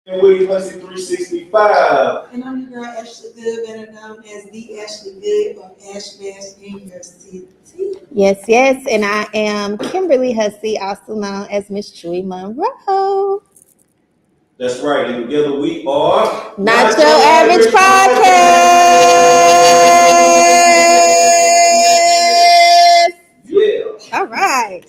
And William Hussey 365. And I'm your girl Ashley Good, better known as the Ashley Good or Ash Bash in your city. Yes, yes. And I am Kimberly Hussey, also known as Miss Chewy Monroe. That's right. And together we are Not Your Average Podcast. Yeah. All right.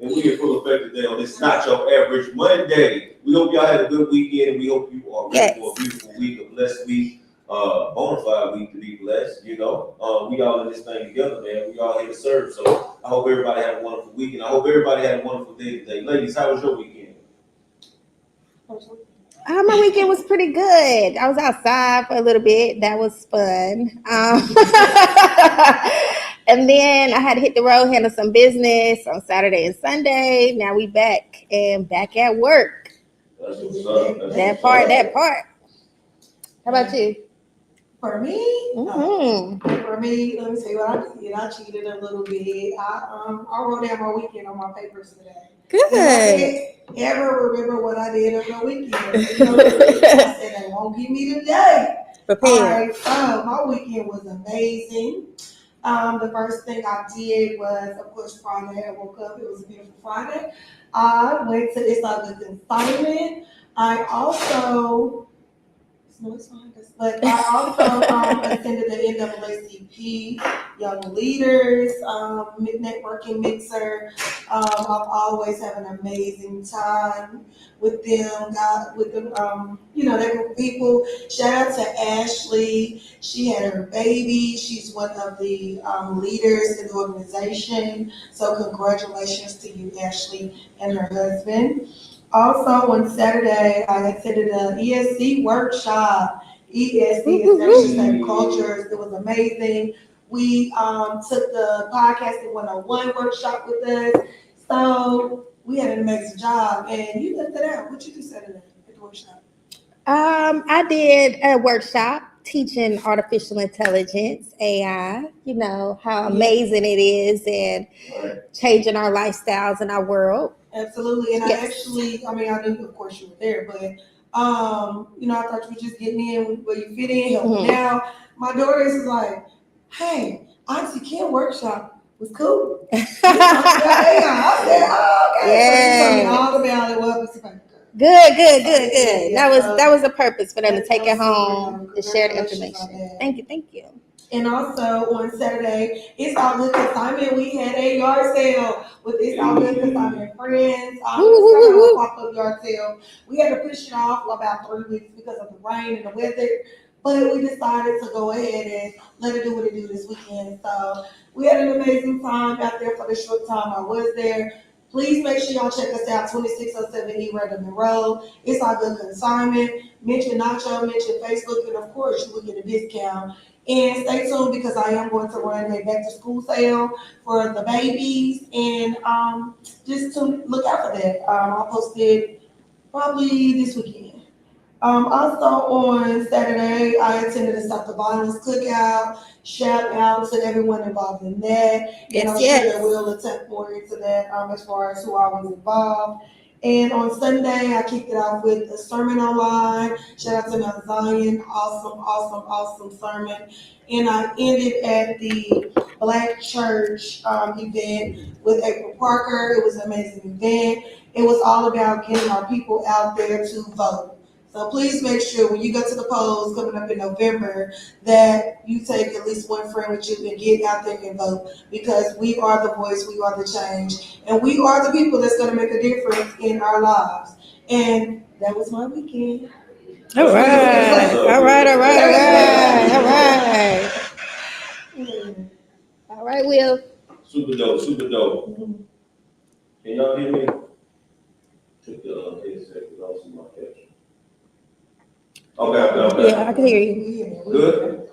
And we in full effect today on this Not Your Average Monday. We hope y'all had a good weekend, and we hope you are ready for a beautiful week, a blessed week, bona fide week to be blessed. You know, we all in this thing together, man. We all here to serve. So I hope everybody had a wonderful week, and I hope everybody had a wonderful day today. Ladies, how was your weekend? My weekend was pretty good. I was outside for a little bit. That was fun. And then I had to hit the road, handle some business on Saturday and Sunday. Now we back at work. That's what's up. That part. How about you? For me, for me, let me tell you what I did. I cheated a little bit. I wrote down my weekend on my papers today. Good. Ever remember what I did on the weekend? You know, I said they won't give me the day. Prepared. All right, so my weekend was amazing. The first thing I did was, of course, Friday. I woke up. It was a beautiful Friday. I went to It's All Good Consignment. I also attended the NAACP Young Leaders networking mixer. I've always had an amazing time with them. That group of people. Shout out to Ashley. She had her baby. She's one of the leaders in the organization. So congratulations to you, Ashley, and her husband. Also, on Saturday, I attended an ESC workshop. ESC, Establishing State Cultures. It was amazing. We took the podcasting 101 workshop with us. So we had an amazing job. And you left it out. What you do Saturday at the workshop? I did a workshop teaching artificial intelligence, AI, you know, how amazing it is and changing our lifestyles and our world. Absolutely. And yes. I knew, of course, you were there, but, I thought you were just getting in where you fit in, helping out. My daughter is like, hey, Auntie Kim workshop was cool. I said, oh, okay. Yeah. So she told me all about it. Well, Good. Yeah, that was a purpose for them to take it home to share the information. Thank you. And also on Saturday, It's All Good Consignment. We had a yard sale with It's All Good Consignment friends. It was a pop-up yard sale. We had to push it off for about 3 weeks because of the rain and the weather. But we decided to go ahead and let it do what it do this weekend. So we had an amazing time out there for the short time I was there. Please make sure y'all check us out, 2607 E. Redmond Road. It's All Good Consignment. Mention Nacho, mention Facebook, and of course you will get a discount. And stay tuned because I am going to run a back to school sale for the babies. And just to look out for that. I'll post it probably this weekend. Also on Saturday, I attended the Stop the Violence Cookout. Shout out to everyone involved in that. And I'm sure that we'll attempt more into that as far as who I was involved. And on Sunday, I kicked it off with a sermon online. Shout out to Mount Zion. Awesome sermon. And I ended at the Black Church event with April Parker. It was an amazing event. It was all about getting our people out there to vote. So please make sure when you go to the polls coming up in November that you take at least one friend with you and get out there and vote, because we are the voice, we are the change, and we are the people that's going to make a difference in our lives. And that was my weekend. All right. All right, Will. Super dope. Mm-hmm. Can y'all hear me? Took the headset because I was in my caption. Okay. Yeah, I can hear you. Good.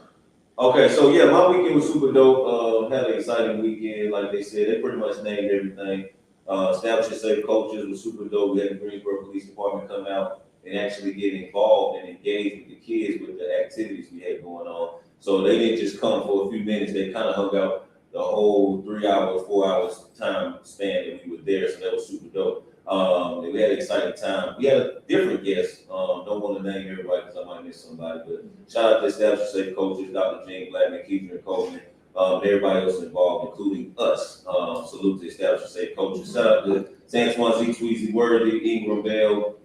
Okay, so yeah, my weekend was super dope. Had an exciting weekend, like they said. They pretty much named everything. Establishing Safe Cultures was super dope. We had the Greensboro Police Department come out and actually get involved and engage with the kids with the activities we had going on. So they didn't just come for a few minutes. They kind of hung out the whole 3 hours, 4 hours time span that we were there. So that was super dope. And we had an exciting time. We had a different guest. Don't want to name everybody because I might miss somebody, but shout out to Establish Safe coaches, Dr. Jane Blackman, Keegan Coleman, and everybody else involved, including us. Salute to Establish Safe coaches. Shout out to Santuan Z, Tweezy, Worthy, Ingram Bell,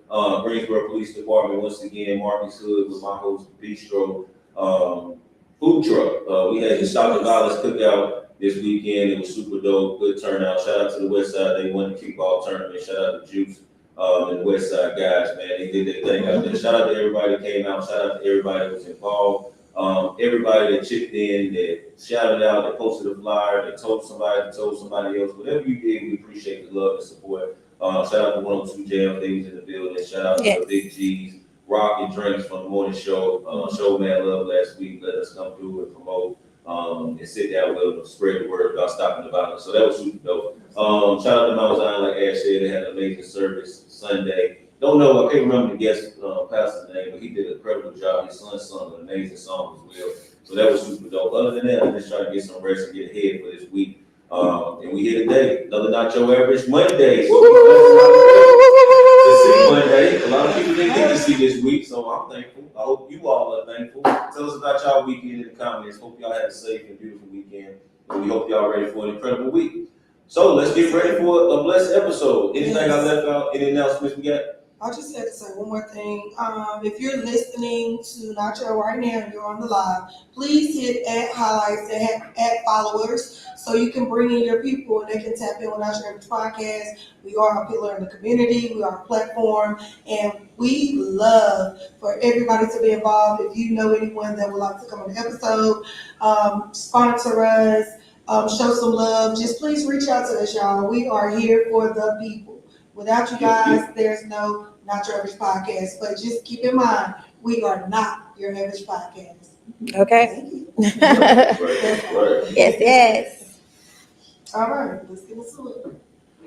Greensboro Police Department once again, Marcus Hood with my host Bistro, food truck. We had the Stop the Violence cookout this weekend. It was super dope, good turnout. Shout out to the West Side. They won the kickball tournament. Shout out to Juice and the West Side guys, man. They did their thing out there. Shout out to everybody that came out. Shout out to everybody that was involved. Everybody that chipped in, that shouted out, that posted a flyer, that told somebody else. Whatever you did, we appreciate the love and support. Shout out to 102 Jam, they was in the building. Shout out to the Big G's, Rock and Drinks from the morning show. Show Man Love last week. Let us come through and promote and sit down with them, spread the word about stopping the violence. So that was super dope. Shout out to Mount Zion, like Ash said, they had an amazing service Sunday. Don't know, I can't remember the guest pastor's name, but he did an incredible job. His son sung an amazing song as well. So that was super dope. Other than that, I'm just trying to get some rest and get ahead for this week. And we here today, another Nacho Average Monday. So to see Monday. A lot of people didn't get to see this week, so I'm thankful. I hope you all are thankful. Tell us about y'all weekend in the comments. Hope y'all had a safe and beautiful weekend. And we hope y'all ready for an incredible week. So let's get ready for a blessed episode. Anything I left out? Any announcements we got? I just had to say one more thing. If you're listening to Nacho right now and you're on the live, please hit @ highlights and @ followers so you can bring in your people and they can tap in with Nacho Average Podcast. We are a pillar in the community. We are a platform, and we love for everybody to be involved. If you know anyone that would like to come on the episode, sponsor us, show some love, just please reach out to us, y'all. We are here for the people. Without you guys, there's no Not Your Average Podcast. But just keep in mind, we are not your average podcast. Okay. Right. Yes. All right, let's get into it.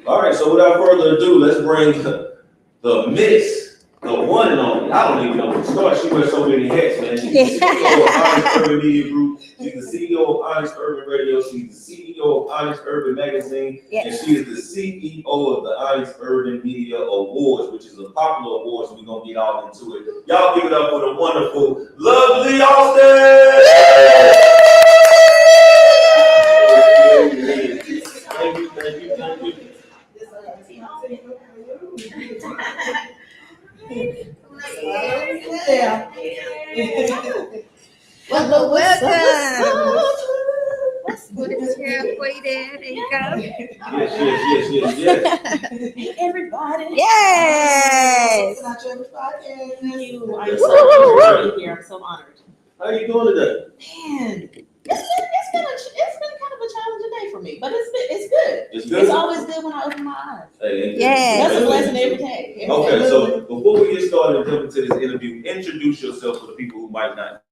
All right, so without further ado, let's bring the Miss, the one and only. I don't even know where to start. She wears so many hats, man. She's the CEO of Honest Urban Media Group. She's the CEO of Honest Urban Radio. She's the CEO of Honest Urban Magazine. Yes. And she is the CEO of the Honest Urban Media Awards, which is a popular award, so we're going to get all into it. Y'all give it up for the wonderful Love Lee Alston! Thank you. Yeah. Welcome. Put a chair for you there. There you go. Yes. Hey, everybody. Yes. Not Your Average Podcast. Thank you. I'm so honored to be here. I'm so honored. How you doing today? Man, it's been kind of a challenging day for me, but it's good. It's good. It's always good when I open my eyes. Hey, Yes. That's a blessing every day. Okay, so before we get started and jump into this interview, introduce yourself for the people who might not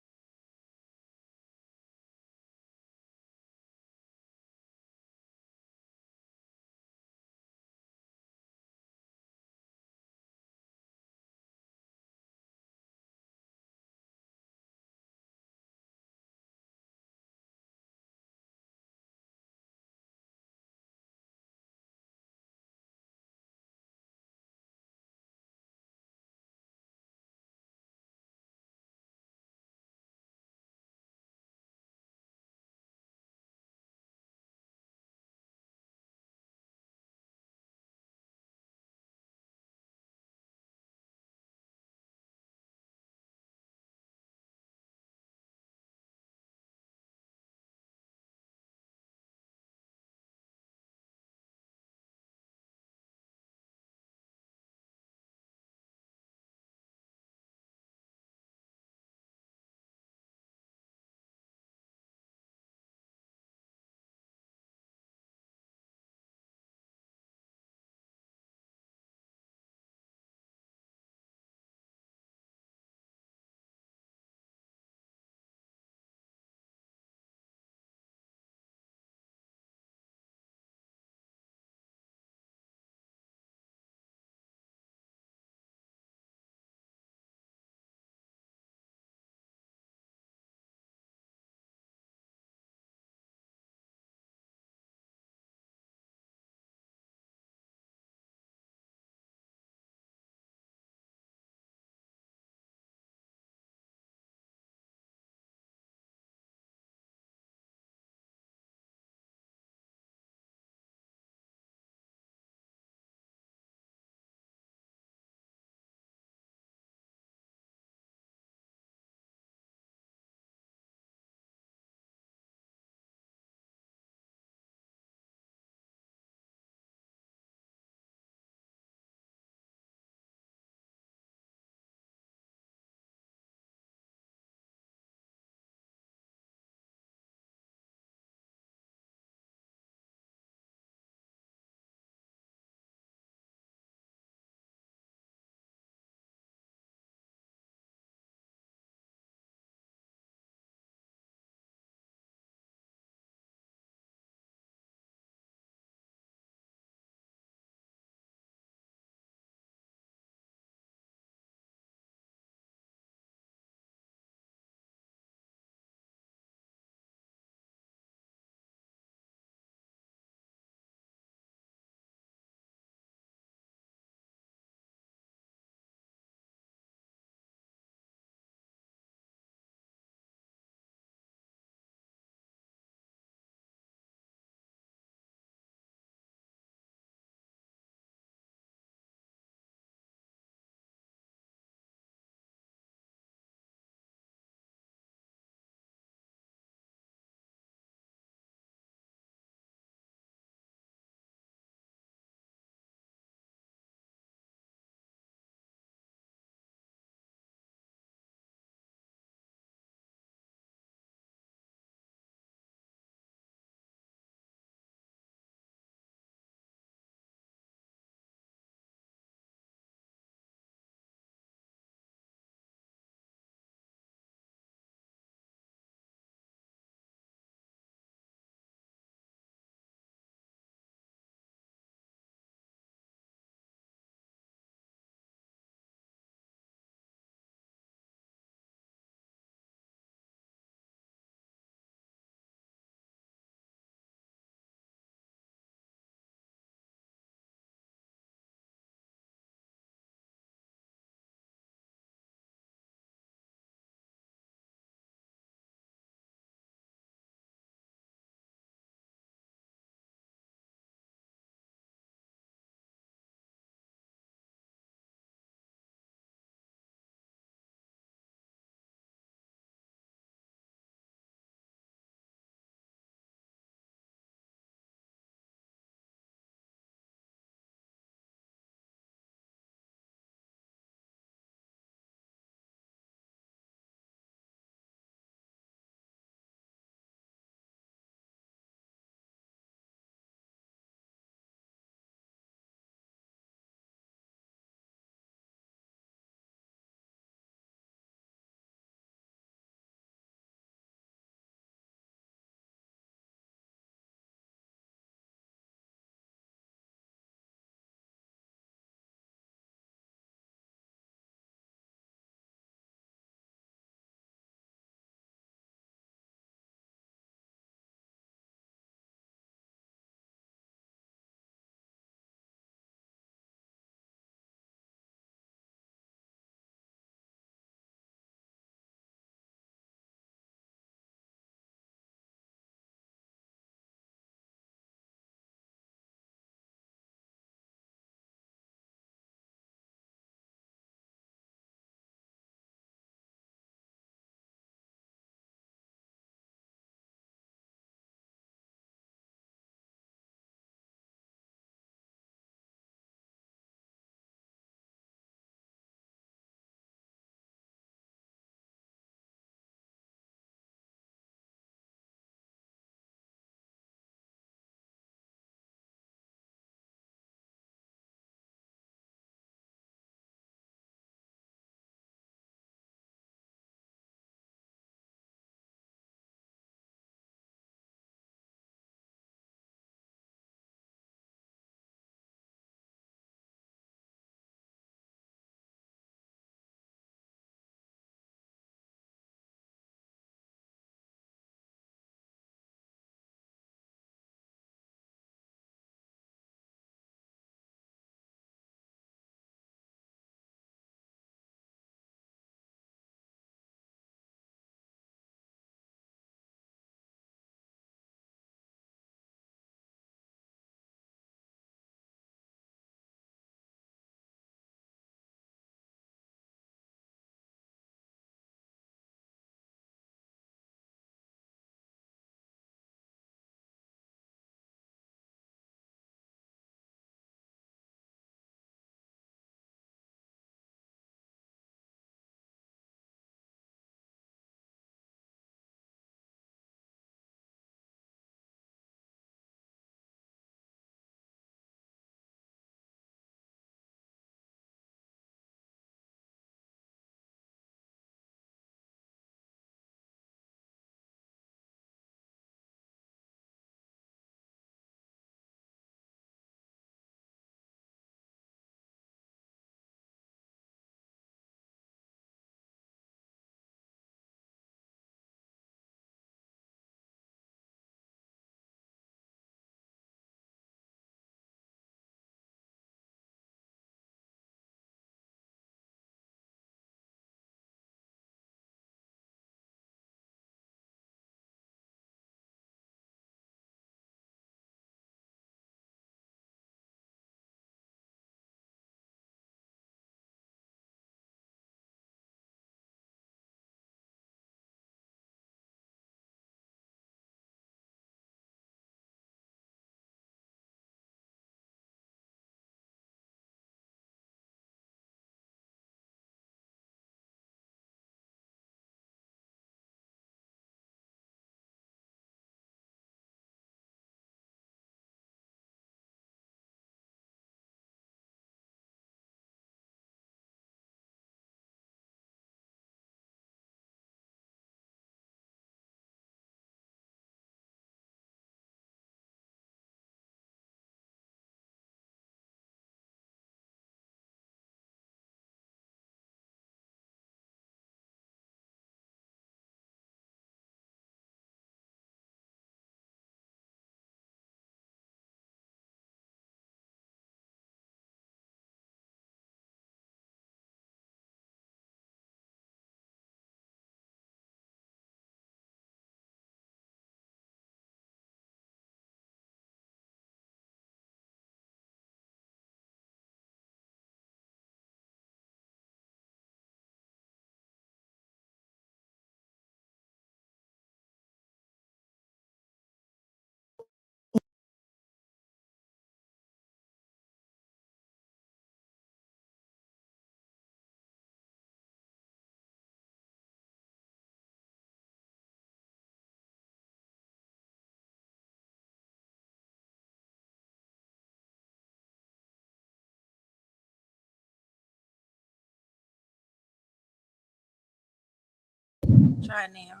Try now.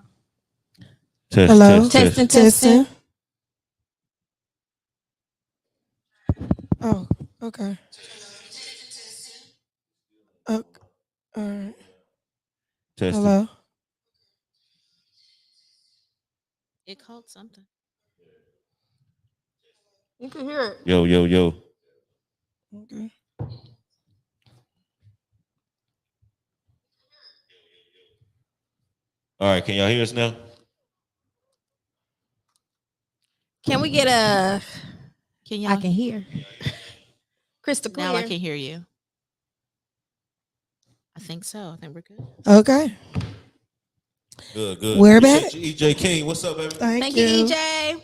Test, Hello? Testing. Oh, okay. Okay. All right. Test. Hello? It called something. You can hear it. Yo. Okay. All right, can y'all hear us now? Can we get a? Can y'all? I can hear. Crystal clear. Now I can hear you. I think so. I think we're good. Okay. Good. We're Appreciate back. you, EJ King. What's up, baby? Thank you, you. EJ.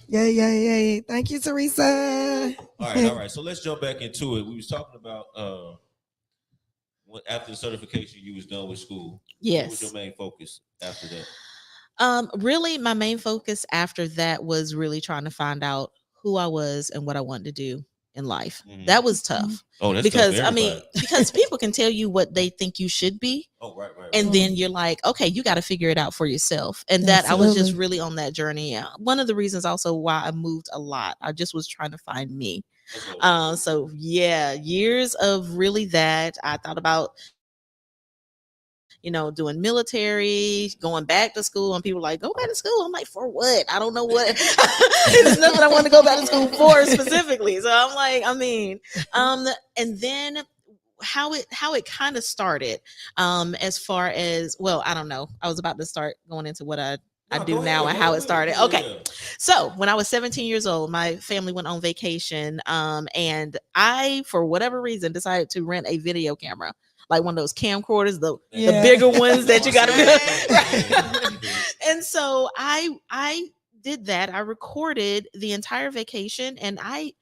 Yay. Thank you, Teresa. All right. So let's jump back into it. We was talking about after the certification you was done with school. Yes. What was your main focus after that? Really, my main focus after that was really trying to find out who I was and what I wanted to do in life. Mhm. That was tough. Oh, that's because tough for everybody. because people can tell you what they think you should be. Oh, right. And then you're like, okay, you got to figure it out for yourself. And that I was just Absolutely. really on that journey. One of the reasons also why I moved a lot. I just was trying to find me. So yeah, years of really that. I thought about, doing military, going back to school, and people like, go back to school. I'm like, for what? I don't know what. There's nothing I want to go back to school for specifically. So I'm like, and then how it kind of started, as far as, well, I don't know. I was about to start going into what I do now and how it started. Okay. So when I was 17 years old, my family went on vacation. And I, for whatever reason, decided to rent a video camera, like one of those camcorders, the bigger ones that you got to. And so I did that. I recorded the entire vacation, and I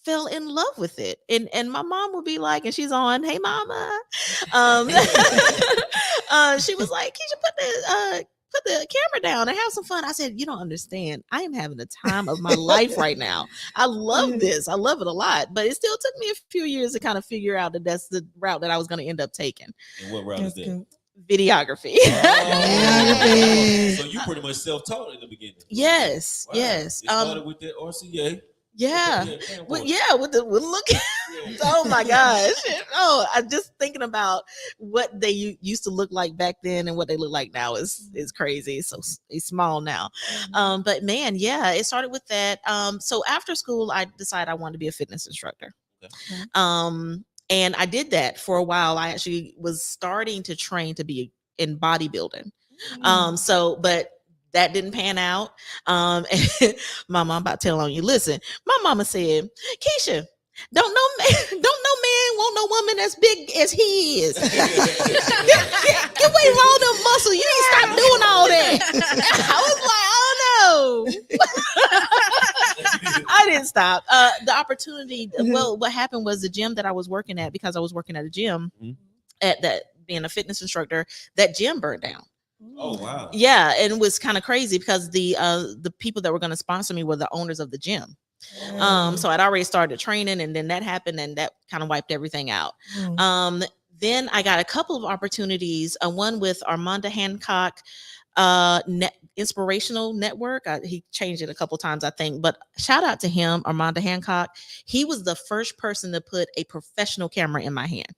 fell in love with it. And my mom would be like, and she's on, hey mama. She was like, Kisha, put the camera down and have some fun. I said, you don't understand. I am having the time of my life right now. I love this. I love it a lot. But it still took me a few years to kind of figure out that that's the route that I was going to end up taking. And what route is that? Videography. Videography. So you pretty much self-taught in the beginning. Yes. Wow. Yes. You started with the RCA. Yeah. With the look. Oh my gosh. Oh, I'm just thinking about what they used to look like back then and what they look like now is crazy. So it's small now. But man, yeah, it started with that. So after school, I decided I wanted to be a fitness instructor. Okay. And I did that for a while. I actually was starting to train to be in bodybuilding. But that didn't pan out. And my mom about to tell on you. Listen, my mama said, Kisha, don't no man want no woman as big as he is. Get away from all them muscles. You need to stop doing all that. I was like, oh no. I didn't stop. The opportunity, well, what happened was the gym that I was working at, because I was working at a gym at that, being a fitness instructor, that gym burned down. Oh wow. Yeah, and it was kind of crazy because the people that were going to sponsor me were the owners of the gym. So I'd already started training, and then that happened, and that kind of wiped everything out. Then I got a couple of opportunities. One with Armanda Hancock Inspirational Network. He changed it a couple times, I think, but shout out to him, Armanda Hancock. He was the first person to put a professional camera in my hand.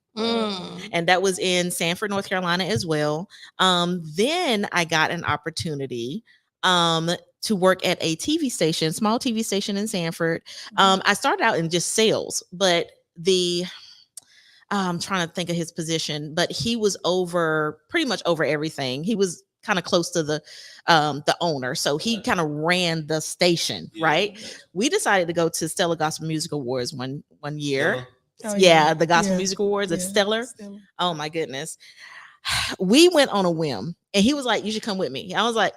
And that was in Sanford, North Carolina as well. Then I got an opportunity to work at a TV station, small TV station in Sanford. I started out in just sales, but I'm trying to think of his position, but he was pretty much over everything. He was kind of close to the owner. So he kind of ran the station, right? We decided to go to Stellar Gospel Music Awards one year. The Gospel Music Awards at Stellar. Oh my goodness. We went on a whim, and he was like, you should come with me. I was like,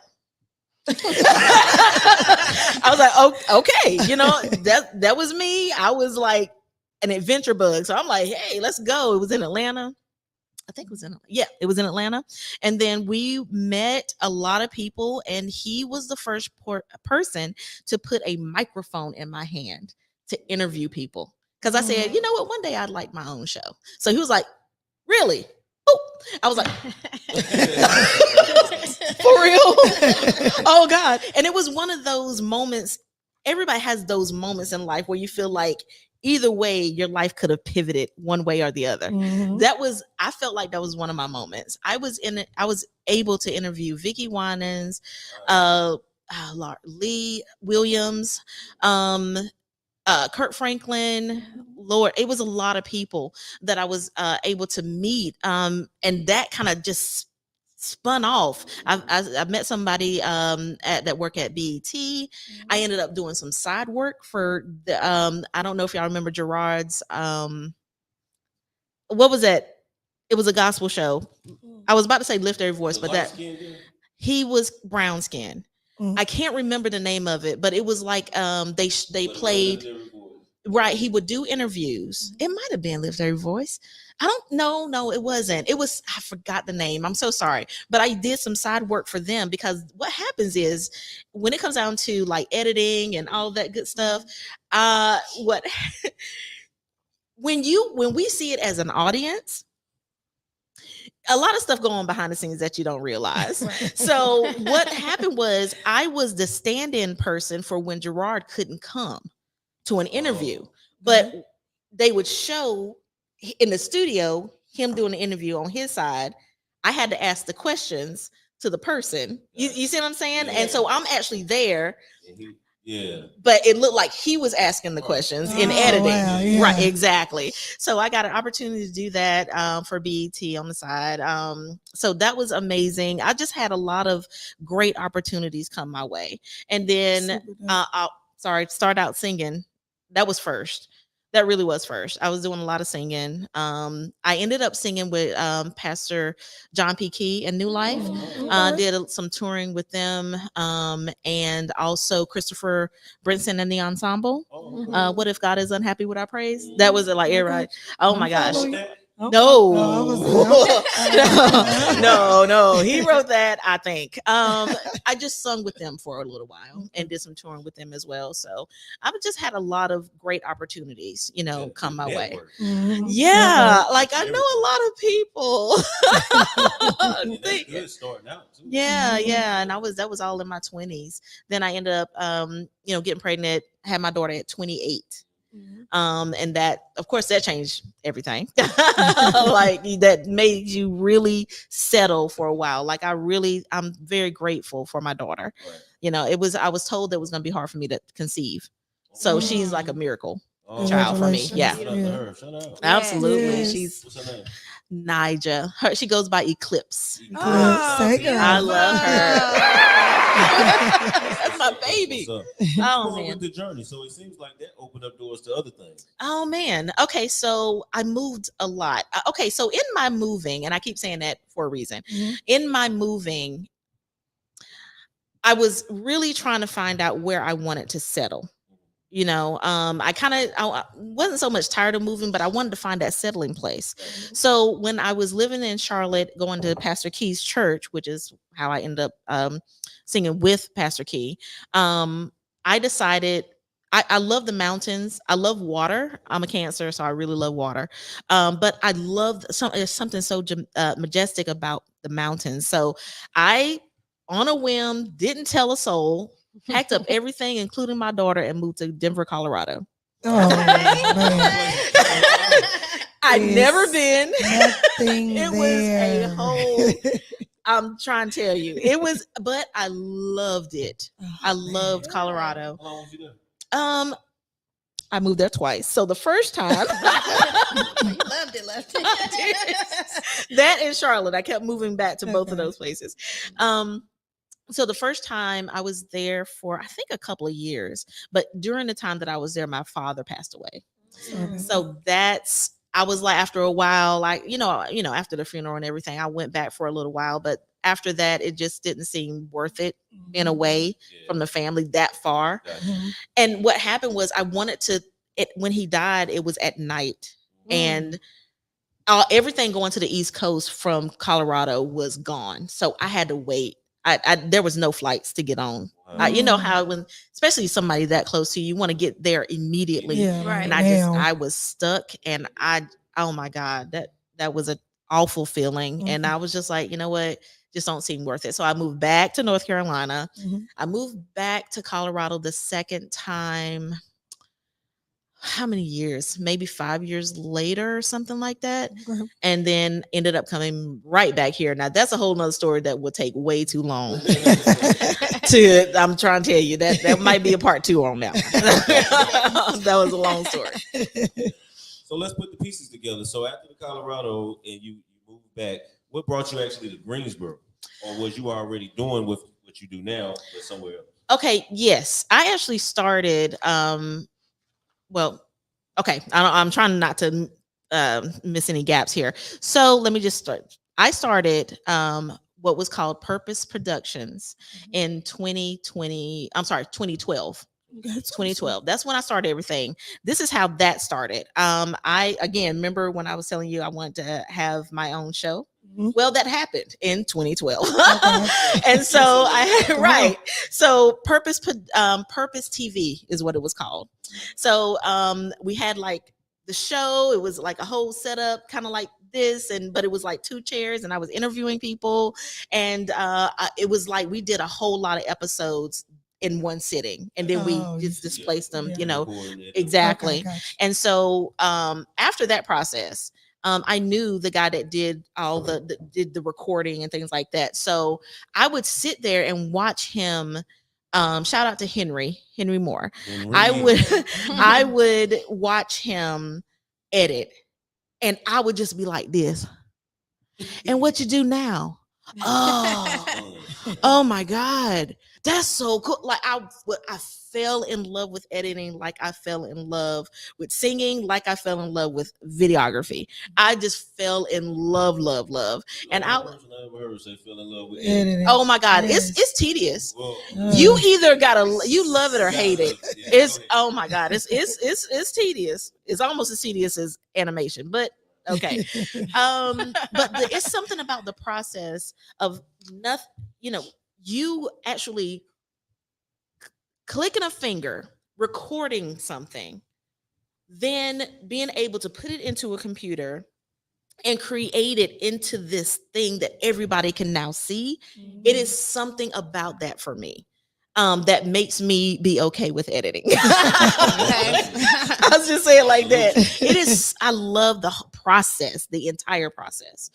oh, okay. That was me. I was like an adventure bug. So I'm like, hey, let's go. It was in Atlanta. I think it was it was in Atlanta. And then we met a lot of people, and he was the first person to put a microphone in my hand to interview people. Because I said, you know what, one day I'd like my own show. So he was like, really? Oh, I was like, for real? Oh God. And it was one of those moments. Everybody has those moments in life where you feel like either way, your life could have pivoted one way or the other. Mhm. I felt like that was one of my moments. I was able to interview Vicky Winans, Lee Williams, Kurt Franklin. Lord, it was a lot of people that I was able to meet. And that kind of just spun off. I met somebody that work at BET. I ended up doing some side work for the I don't know if y'all remember Gerard's what was that? It was a gospel show. I was about to say Lift Every Voice, but that he was brown skin. I can't remember the name of it, but it was like they played. Right, he would do interviews. It might have been Lift Every Voice. I don't know. No, it wasn't. It was, I forgot the name. I'm so sorry. But I did some side work for them because what happens is when it comes down to like editing and all that good stuff, what when we see it as an audience, a lot of stuff going on behind the scenes that you don't realize. Right. So what happened was I was the stand-in person for when Gerard couldn't come to an interview, but they would show in the studio him doing the interview on his side. I had to ask the questions to the person. You see what I'm saying? Yeah. And so I'm actually there. Yeah. But it looked like he was asking the questions in editing. Wow, yeah. Right, exactly. So I got an opportunity to do that for BET on the side. So that was amazing. I just had a lot of great opportunities come my way. And then I'll start out singing. That was first. That really was first. I was doing a lot of singing. I ended up singing with Pastor John P. Key and New Life. Did some touring with them, and also Christopher Brinson and the ensemble. What if God is unhappy with our praise? That was like right. Oh my gosh. No, he wrote that, I think. I just sung with them for a little while and did some touring with them as well. So I've just had a lot of great opportunities, come my way. Yeah, like I know a lot of people. Good starting out too. Yeah, and that was all in my 20s. Then I ended up getting pregnant, had my daughter at 28. And that, of course, that changed everything. Like that made you really settle for a while. Like I'm very grateful for my daughter. Right. I was told that it was going to be hard for me to conceive. So she's like a miracle child for me. Yeah. Shout out. Absolutely. Yes. What's her name? Nija. She goes by Eclipse. I love her. That's my baby. Oh man. With the journey. So it seems like that opened up doors to other things. Oh man. Okay, so I moved a lot. Okay, so in my moving, and I keep saying that for a reason. In my moving, I was really trying to find out where I wanted to settle. I wasn't so much tired of moving, but I wanted to find that settling place. So when I was living in Charlotte, going to Pastor Key's church, which is how I ended up singing with Pastor Key, I decided I love the mountains. I love water. I'm a Cancer, so I really love water. But I love there's something so majestic about the mountains. So I, on a whim, didn't tell a soul, packed up everything, including my daughter, and moved to Denver, Colorado. I'd never been. It was a whole. I'm trying to tell you, it was, but I loved it. I loved Colorado. How long was you there? I moved there twice. So the first time, loved it. That in Charlotte, I kept moving back to both of those places. So the first time I was there for, I think, a couple of years, but during the time that I was there, my father passed away. So I was like, after a while, like, after the funeral and everything, I went back for a little while, but after that, it just didn't seem worth it in a way from the family that far. And what happened was when he died, it was at night, and everything going to the East Coast from Colorado was gone. So I had to wait. There was no flights to get on. You know how when, especially somebody that close to you, you want to get there immediately. Right. And I was stuck, and oh my God, that was a awful feeling. And I was just like, you know what? Just don't seem worth it. So I moved back to North Carolina. I moved back to Colorado the second time. How many years? Maybe 5 years later or something like that. And then ended up coming right back here. Now that's a whole nother story that will take way too long. I'm trying to tell you that might be a part 2 on that one. That was a long story. So let's put the pieces together. So after the Colorado and you moved back, what brought you actually to Greensboro? Or was you already doing with what you do now, but somewhere else? Okay, yes. I actually started I'm trying not to miss any gaps here. So let me just start. I started what was called Purpose Productions in 2012. 2012. That's when I started everything. This is how that started. I again remember when I was telling you I wanted to have my own show. Well, that happened in 2012. And so So Purpose TV is what it was called. So we had like the show. It was like a whole setup, kind of like this, but it was like 2 chairs, and I was interviewing people, and it was like we did a whole lot of episodes in one sitting, and then we just displaced them, exactly. Okay, and so after that process, I knew the guy that did all did the recording and things like that. So I would sit there and watch him. Shout out to Henry Moore. I would watch him edit, and I would just be like this. And what you do now? Oh my God. That's so cool. Like I fell in love with editing, like I fell in love with singing, like I fell in love with videography. I just fell in love. And I fell in love with editing. Oh my God, it's tedious. You either you love it or hate it. It's oh my God, it's tedious. It's almost as tedious as animation, but okay. But it's something about the process of nothing, you actually clicking a finger, recording something, then being able to put it into a computer and create it into this thing that everybody can now see. It is something about that for me. That makes me be okay with editing. I was just saying like that. It is. I love the process, the entire process.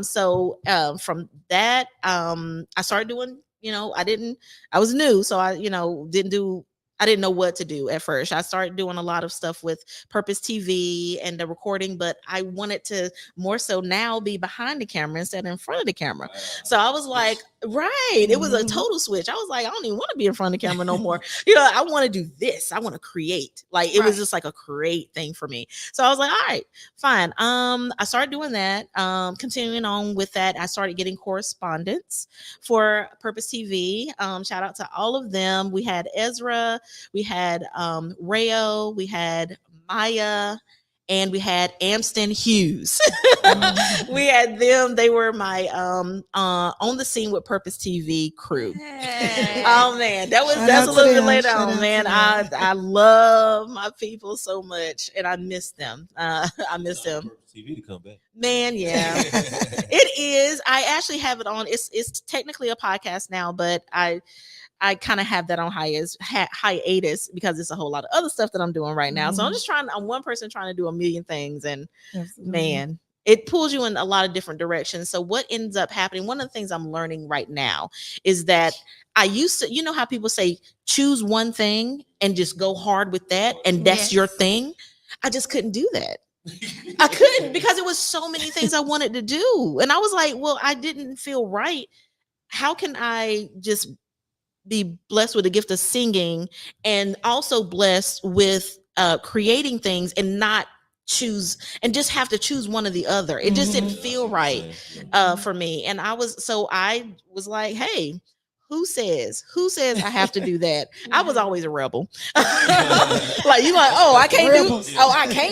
So from that, I started doing. I was new, so I didn't know what to do at first. I started doing a lot of stuff with Purpose TV and the recording, but I wanted to more so now be behind the camera instead of in front of the camera. So I was like, it was a total switch. I was like, I don't even want to be in front of the camera no more. I want to do this. I want to create. Like it was just like a create thing for me. So I was like, all right, fine. I started doing that. Continuing on with that, I started getting correspondence for Purpose TV. Shout out to all of them. We had Ezra, we had Rayo, we had Maya, and we had Amston Hughes. We had them. They were my on the scene with Purpose TV crew. Hey. Oh man, that's a little bit later on, man. I love my people so much, and I miss them. I miss them. TV to come back. Man, yeah. It is. I actually have it on. It's technically a podcast now, but I kind of have that on hiatus because it's a whole lot of other stuff that I'm doing right now. So I'm one person trying to do a million things, and man, it pulls you in a lot of different directions. So what ends up happening, one of the things I'm learning right now is that I used to, how people say, choose one thing and just go hard with that. And that's your thing. I just couldn't do that. I couldn't, because it was so many things I wanted to do. And I was like, well, I didn't feel right. How can I just be blessed with the gift of singing and also blessed with creating things and not choose and just have to choose one or the other? It just didn't feel right for me. And I was like, hey, who says I have to do that? I was always a rebel. Like you like, I can't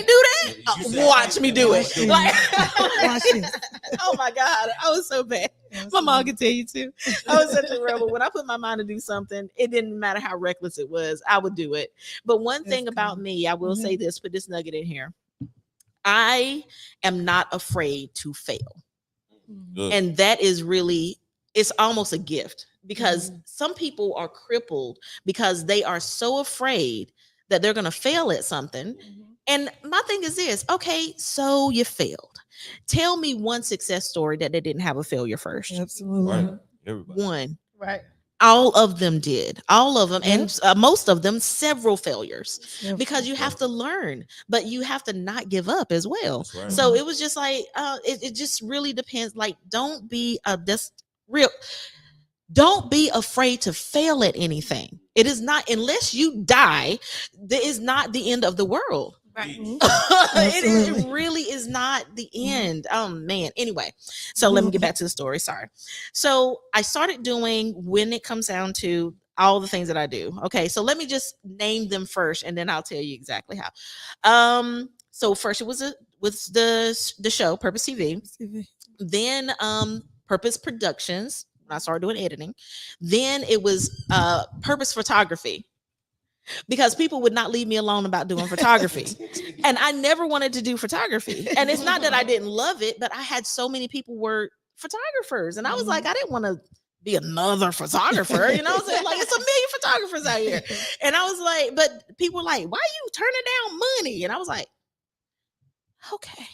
do that. Watch me do it. Like, oh my God, I was so bad. My mom can tell you too. I was such a rebel. When I put my mind to do something, it didn't matter how reckless it was. I would do it. But one thing about me, I will say this, put this nugget in here. I am not afraid to fail. Good. And that is really, it's almost a gift, because some people are crippled because they are so afraid that they're going to fail at something. And my thing is this, okay, so you failed. Tell me one success story that they didn't have a failure first. Absolutely. Right. Everybody. One. Right. All of them did. All of them. And most of them, several failures. Yep. Because you have to learn, but you have to not give up as well. That's right. So it was just like, it just really depends. Like, don't be don't be afraid to fail at anything. It is not, unless you die, that is not the end of the world. Right. It really is not the end. Oh man. Anyway, so let me get back to the story. Sorry. So I started doing, when it comes down to all the things that I do. Okay, so let me just name them first, and then I'll tell you exactly how. So first it was the show Purpose TV. Then Purpose Productions. When I started doing editing, then it was Purpose Photography, because people would not leave me alone about doing photography. And I never wanted to do photography. And it's not that I didn't love it, but I had so many people were photographers. And I was like, I didn't want to be another photographer. You know what I'm saying? Like, it's a million photographers out here. And I was like, but people were like, why are you turning down money? And I was like, okay.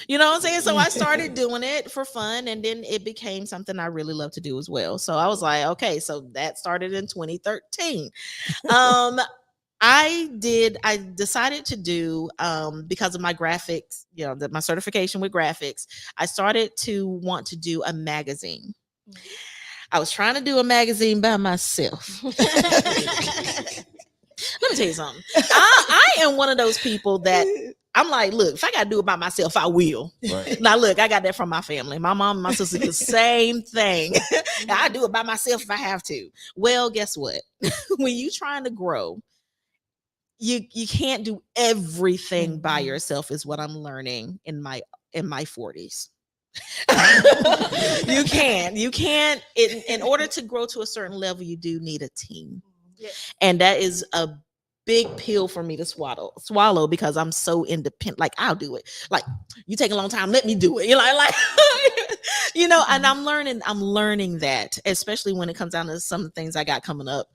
You know what I'm saying? So I started doing it for fun, and then it became something I really love to do as well. So I was like, okay, so that started in 2013. I decided to do, because of my graphics, you know, my certification with graphics, I started to want to do a magazine. I was trying to do a magazine by myself. Let me tell you something. I am one of those people that I'm like, look, if I got to do it by myself, I will. Right. Now, look, I got that from my family. My mom and my sister, the same thing. I do it by myself if I have to. Well, guess what? When you're trying to grow, you can't do everything by yourself, is what I'm learning in my 40s. You can't in order to grow to a certain level, you do need a team. And that is a big pill for me to swallow, because I'm so independent. Like, I'll do it. Like, you take a long time, let me do it. You know, like you know, and I'm learning that, especially when it comes down to some of the things I got coming up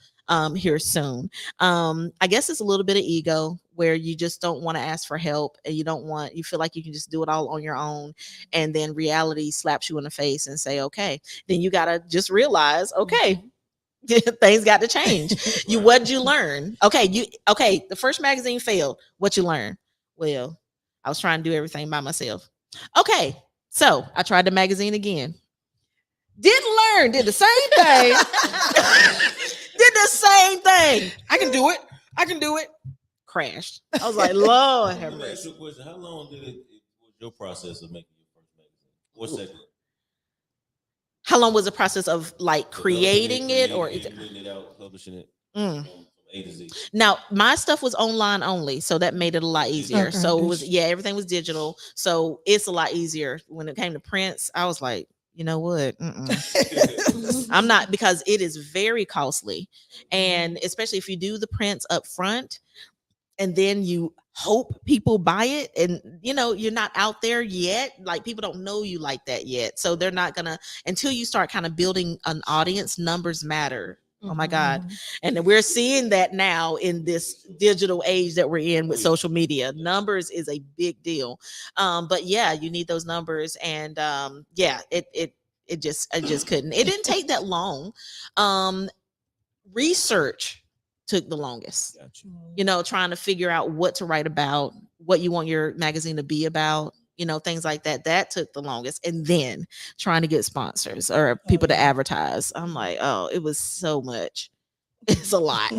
here soon. I guess it's a little bit of ego, where you just don't want to ask for help, and you feel like you can just do it all on your own, and then reality slaps you in the face and say, okay, then you gotta just realize, okay, things got to change. What'd you learn? Okay, the first magazine failed. What you learn? Well, I was trying to do everything by myself. Okay, so I tried the magazine again. Didn't learn, did the same thing. Did the same thing. I can do it. Crashed. I was like, Lord have Let me ask mercy. you a question. How long was your process of making your first magazine? What segment? How long was the process of like creating it, or putting it out, publishing it Mm. from A to Z? Now, my stuff was online only, so that made it a lot easier. Okay. So it was, everything was digital, so it's a lot easier. When it came to prints, I was like, you know what? I'm not, because it is very costly, and especially if you do the prints up front, and then you hope people buy it, and you're not out there yet, like people don't know you like that yet, so they're not gonna, until you start kind of building an audience. Numbers matter. Oh my God. And we're seeing that now in this digital age that we're in with social media. Numbers is a big deal. But yeah, you need those numbers, and it just couldn't. It didn't take that long. Research took the longest. Gotcha. Trying to figure out what to write about, what you want your magazine to be about, things like that. That took the longest. And then trying to get sponsors or people to advertise. I'm like, oh, it was so much. It's a lot.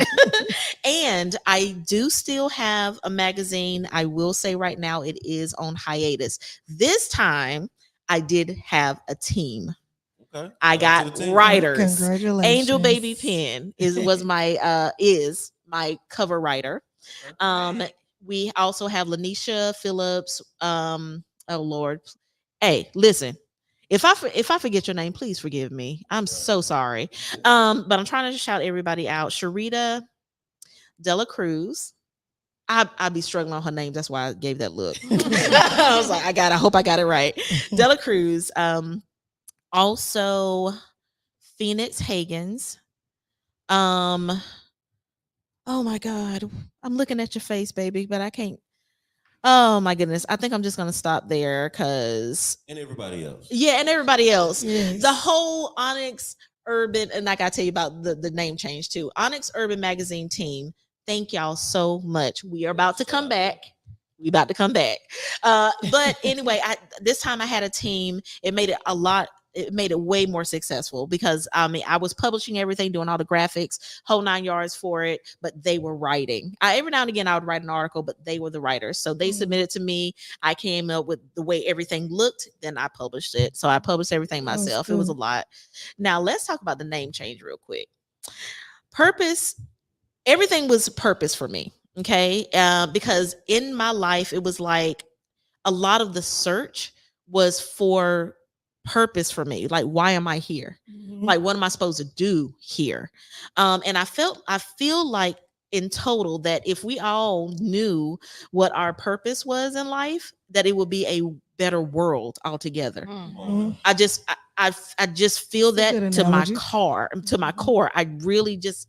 And I do still have a magazine. I will say right now it is on hiatus. This time I did have a team. Okay. I got writers. Congratulations. Angel Baby Pen is my cover writer. We also have Lanisha Phillips. Oh Lord. Hey, listen. If I forget your name, please forgive me. I'm so sorry. But I'm trying to shout everybody out. Sharita Dela Cruz. I'd be struggling on her name. That's why I gave that look. I was like, I hope I got it right. Dela Cruz. Also Phoenix Hagens. Oh my God. I'm looking at your face, baby, but I can't. Oh my goodness. I think I'm just gonna stop there because And everybody else. yeah, and everybody else. Yes. The whole Onyx Urban, and I gotta tell you about the name change too. Onyx Urban Magazine team. Thank y'all so much. We are about to come back. We about to come back. But anyway, this time I had a team. It made it way more successful because I was publishing everything, doing all the graphics, whole 9 yards for it, but they were writing. Every now and again I would write an article, but they were the writers. So they submitted to me. I came up with the way everything looked, then I published it. So I published everything myself. It was a lot. Now let's talk about the name change real quick. Purpose, everything was purpose for me. Okay. Because in my life, it was like a lot of the search was for purpose for me. Like, why am I here? Like, what am I supposed to do here? And I feel like in total that if we all knew what our purpose was in life, that it would be a better world altogether. I just feel that to my core. I really just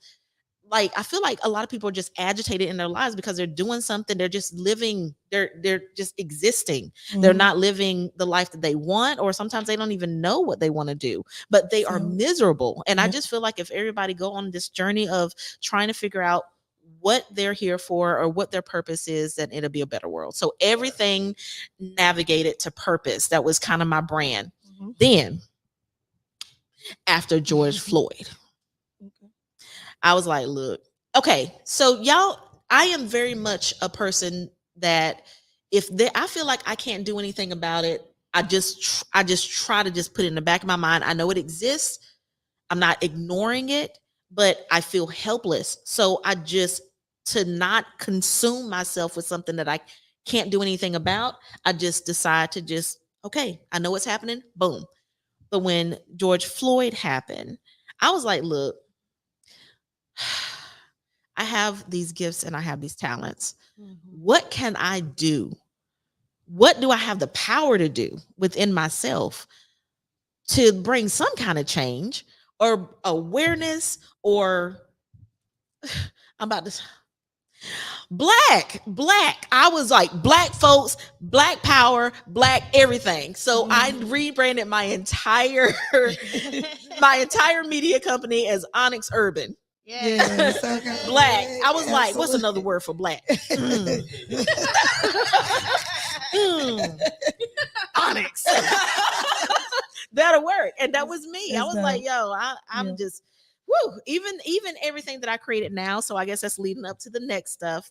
like, I feel like a lot of people are just agitated in their lives because they're doing something. They're just living. They're just existing. They're not living the life that they want, or sometimes they don't even know what they want to do, but they are miserable. And I just feel like if everybody go on this journey of trying to figure out what they're here for or what their purpose is, then it'll be a better world. So everything navigated to purpose. That was kind of my brand. Then after George Floyd, I was like, look, okay, so y'all, I am very much a person that I feel like I can't do anything about it, I just try to just put it in the back of my mind. I know it exists. I'm not ignoring it, but I feel helpless. So to not consume myself with something that I can't do anything about, I just decide to okay, I know what's happening. Boom. But when George Floyd happened, I was like, look, I have these gifts and I have these talents. What can I do? What do I have the power to do within myself to bring some kind of change or awareness or I'm about to black. I was like, black folks, black power, black everything. So I rebranded my entire media company as Onyx Urban. Yes, okay. Black. I was like, what's another word for black? Onyx. That'll work. And that was me. I was like, yo, I'm just even everything that I created now. So I guess that's leading up to the next stuff.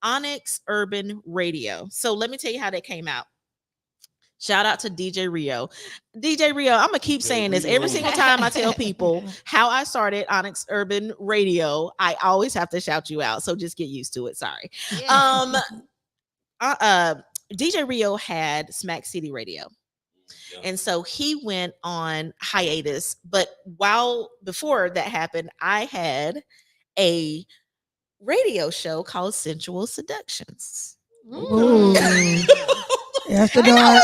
Onyx Urban Radio. So let me tell you how that came out. Shout out to DJ Rio. DJ Rio, I'm going to keep saying this every single time I tell people how I started Onyx Urban Radio. I always have to shout you out. So just get used to it. Sorry. Yeah. DJ Rio had Smack City Radio. Yeah. And so he went on hiatus. But before that happened, I had a radio show called Sensual Seductions. After dark.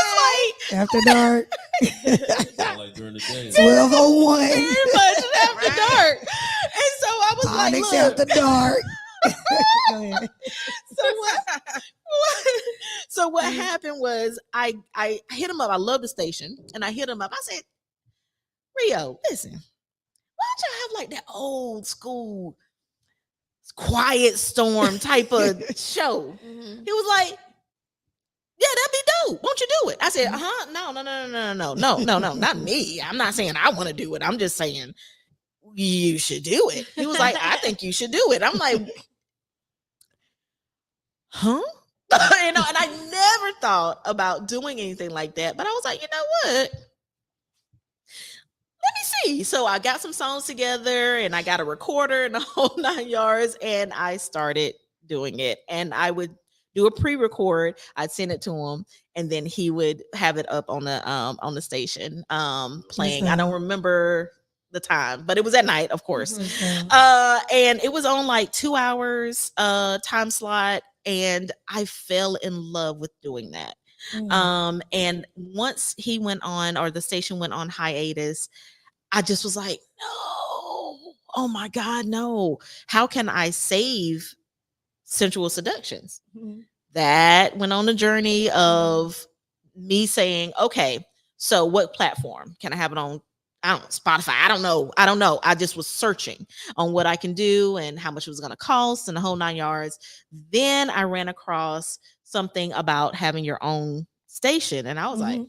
After dark. Like during the day. 12:01. Very much after dark. And so I was Onyx like, look. After dark. So what happened was I hit him up. I love the station. And I hit him up. I said, Rio, listen, why don't y'all have like that old school Quiet Storm type of show? He was like, yeah, that'd be dope. Won't you do it? I said, no, not me. I'm not saying I want to do it. I'm just saying you should do it. He was like, I think you should do it. I'm like, huh? And I never thought about doing anything like that. But I was like, you know what? Let me see. So I got some songs together and I got a recorder and the whole 9 yards and I started doing it. And I would do a pre-record. I'd send it to him, and then he would have it up on the station playing. I don't remember the time, but it was at night, of course. And it was on like 2 hours time slot, and I fell in love with doing that. And once he went on, or the station went on hiatus, I just was like, no, oh my God, no. How can I save Sensual Seductions? That went on a journey of me saying, okay, so what platform can I have it on? I don't know, Spotify. I don't know. I just was searching on what I can do and how much it was going to cost and the whole 9 yards. Then I ran across something about having your own station, and I was like, no.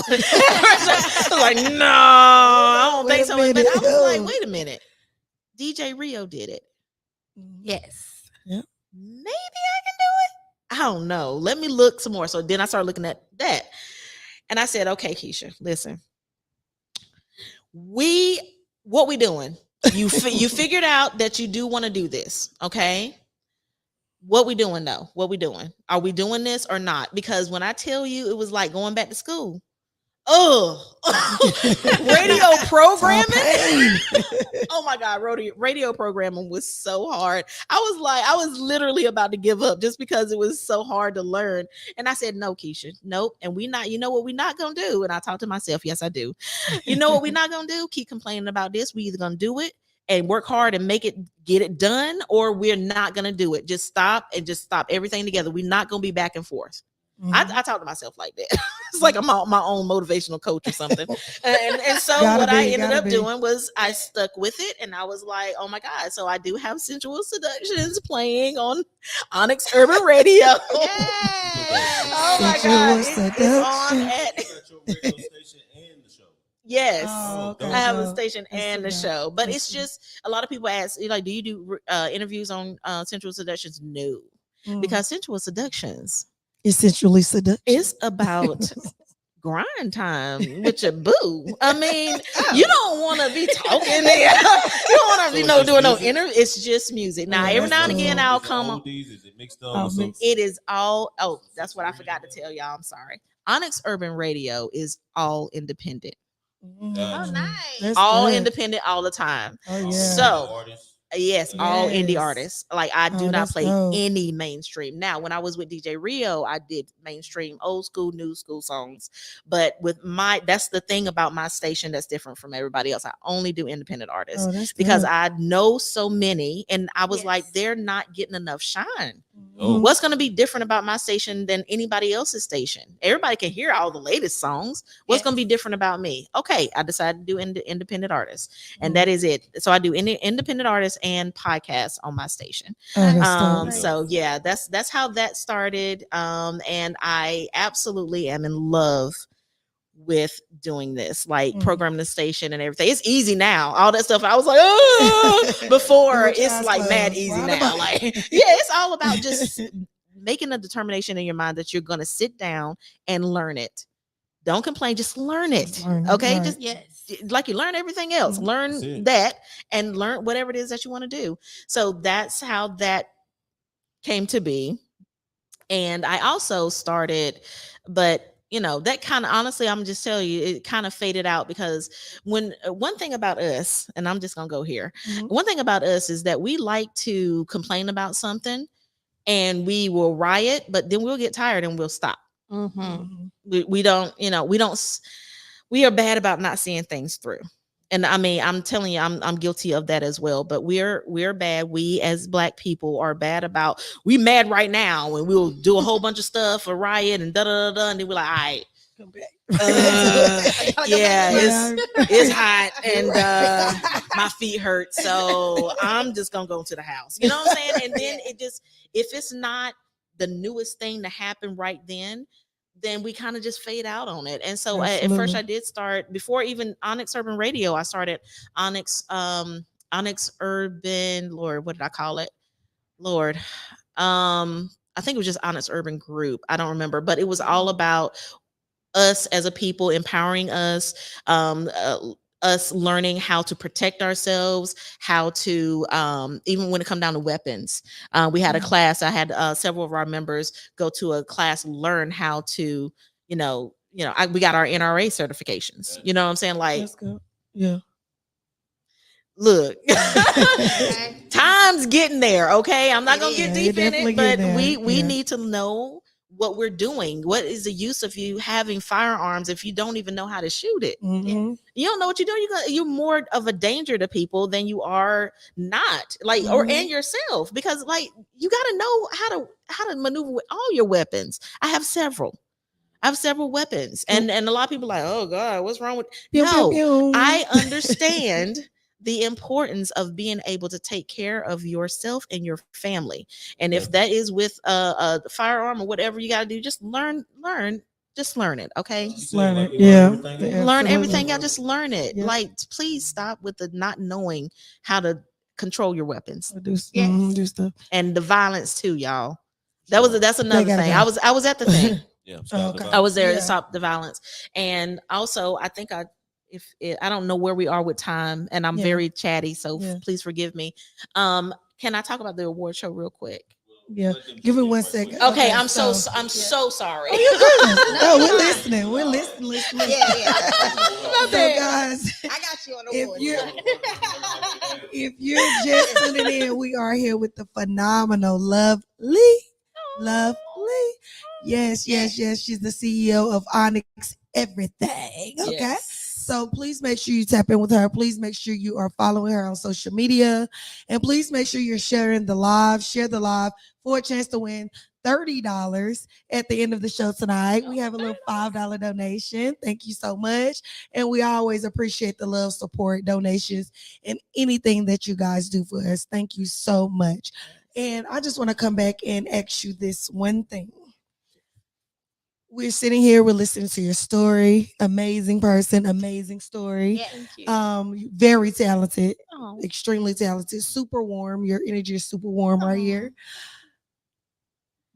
I was like, no, I don't think so. But I was like, wait a minute. DJ Rio did it. Yes. Maybe I can do it. I don't know. Let me look some more. So then I started looking at that. And I said, okay, Kisha, listen. What we doing? You figured out that you do want to do this, okay? What we doing though? What we doing? Are we doing this or not? Because when I tell you, it was like going back to school. Radio programming. Oh my God, radio programming was so hard. I was literally about to give up just because it was so hard to learn. And I said, no, Kisha, nope. And you know what we're not gonna do? And I talked to myself, yes, I do. You know what we're not gonna do? Keep complaining about this. We either gonna do it and work hard and get it done, or we're not gonna do it. Just stop everything together. We're not gonna be back and forth. I talk to myself like that. It's like I'm my own motivational coach or something. And so what I ended up doing was I stuck with it, and I was like, oh my God. So I do have Sensual Seductions playing on Onyx Urban Radio. Oh my God. It's on at your radio station and the show. Yes. Oh, okay. I have a station and the show. But it's just a lot of people ask, like, do you do interviews on Sensual Seductions? No. Because Sensual Seductions, essentially seduction. it's about grind time with your boo. I mean, you don't want to be talking there. You don't want to be doing no interview. It's just music. Now, every now and again, I'll come on. Is it mixed up? It is all. Oh, that's what I forgot to tell y'all. I'm sorry. Onyx Urban Radio is all independent. Oh, nice. That's all good. independent all the time. Oh, yeah. So yes, all indie Yes. artists. Like I do not that's play dope. any mainstream. Now, when I was with DJ Rio, I did mainstream, old school, new school songs. But with that's the thing about my station that's different from everybody else. I only do independent artists Oh, that's because good. I know so many, and I was like, Yes. they're not getting enough shine. Oh. What's going to be different about my station than anybody else's station? Everybody can hear all the latest songs. What's going to be different about me? Okay, I decided to do independent artists, and that is it. So I do independent artists and podcasts on my station. Oh, that's dope. So yeah, that's how that started. And I absolutely am in love with doing this, like programming the station and everything. It's easy now. All that stuff. I was like, oh, before it's like mad easy now. Like, yeah, it's all about just making a determination in your mind that you're going to sit down and learn it. Don't complain, just learn it. Okay, right. just Yes. like you learn everything else. That's Learn it. that and learn whatever it is that you want to do. So that's how that came to be. And I also started, but that kind of, honestly, I'm just telling you, it kind of faded out because when one thing about us, and I'm just gonna go here, one thing about us is that we like to complain about something and we will riot, but then we'll get tired and we'll stop. We don't, we are bad about not seeing things through. And I mean, I'm telling you, I'm guilty of that as well. But we're bad. We as Black people are bad about. We mad right now, and we'll do a whole bunch of stuff, a riot, and and then we're like, all right, Come back. yeah, it's hot, and my feet hurt, so I'm just gonna go to the house. You know what I'm saying? And then it just, if it's not the newest thing to happen right then we kind of just fade out on it. And so at first I did start, before even Onyx Urban Radio, I started Onyx Urban, Lord, what did I call it? Lord, I think it was just Onyx Urban Group. I don't remember, but it was all about us as a people, empowering us, us learning how to protect ourselves, how to, even when it come down to weapons. We had a class, I had several of our members go to a class, learn how to, we got our NRA certifications. You know what I'm saying? Like, That's good. Yeah. look, times getting there. Okay, I'm not It gonna get is. deep in definitely it, but getting there. we Yeah. need to know what we're doing. What is the use of you having firearms if you don't even know how to shoot it? Mhm. You don't know what you're doing. You're more of a danger to people than you are not, like, or Mhm. and yourself, because like you got to know how to maneuver with all your weapons. I have several weapons, and a lot of people are like, oh God, what's wrong with? Pew, pew, No, pew. I understand the importance of being able to take care of yourself and your family, and if that is with a firearm or whatever you got to do, just learn, just learn it. Okay, You said, Learn like, it. you Yeah. everything else. learn Absolutely. everything. I just learn it. Yeah. Like, please stop with the not knowing how to control your weapons Do, Yes. do stuff. and the violence too, y'all. Sure. That's another gotta thing. go. I was at the thing. Yeah, stop the Okay. I was there to Yeah. stop the violence, and also I think I don't know where we are with time, and I'm Yeah. very chatty, so Yeah. please forgive me. Can I talk about the award show real quick? Yeah. Let them Give me jump in one right second. quick. Okay, Okay, I'm so so- sorry. Oh, you're good. No, we're fine. listening. We're listening. Yeah. So, guys, I got you on if award. you're if you're just tuning in, we are here with the phenomenal Love Lee. Love Lee. Yes. She's the CEO of Onyx Everything. Okay. Yes. So please make sure you tap in with her. Please make sure you are following her on social media. And please make sure you're sharing the live. Share the live for a chance to win $30 at the end of the show tonight. We have a little $5 donation. Thank you so much. And we always appreciate the love, support, donations, and anything that you guys do for us. Thank you so much. And I just want to come back and ask you this one thing. We're sitting here, we're listening to your story. Amazing person, amazing story. Yes. Thank you. Very talented, Oh, extremely talented, super warm. Your energy is super warm right Aw. here.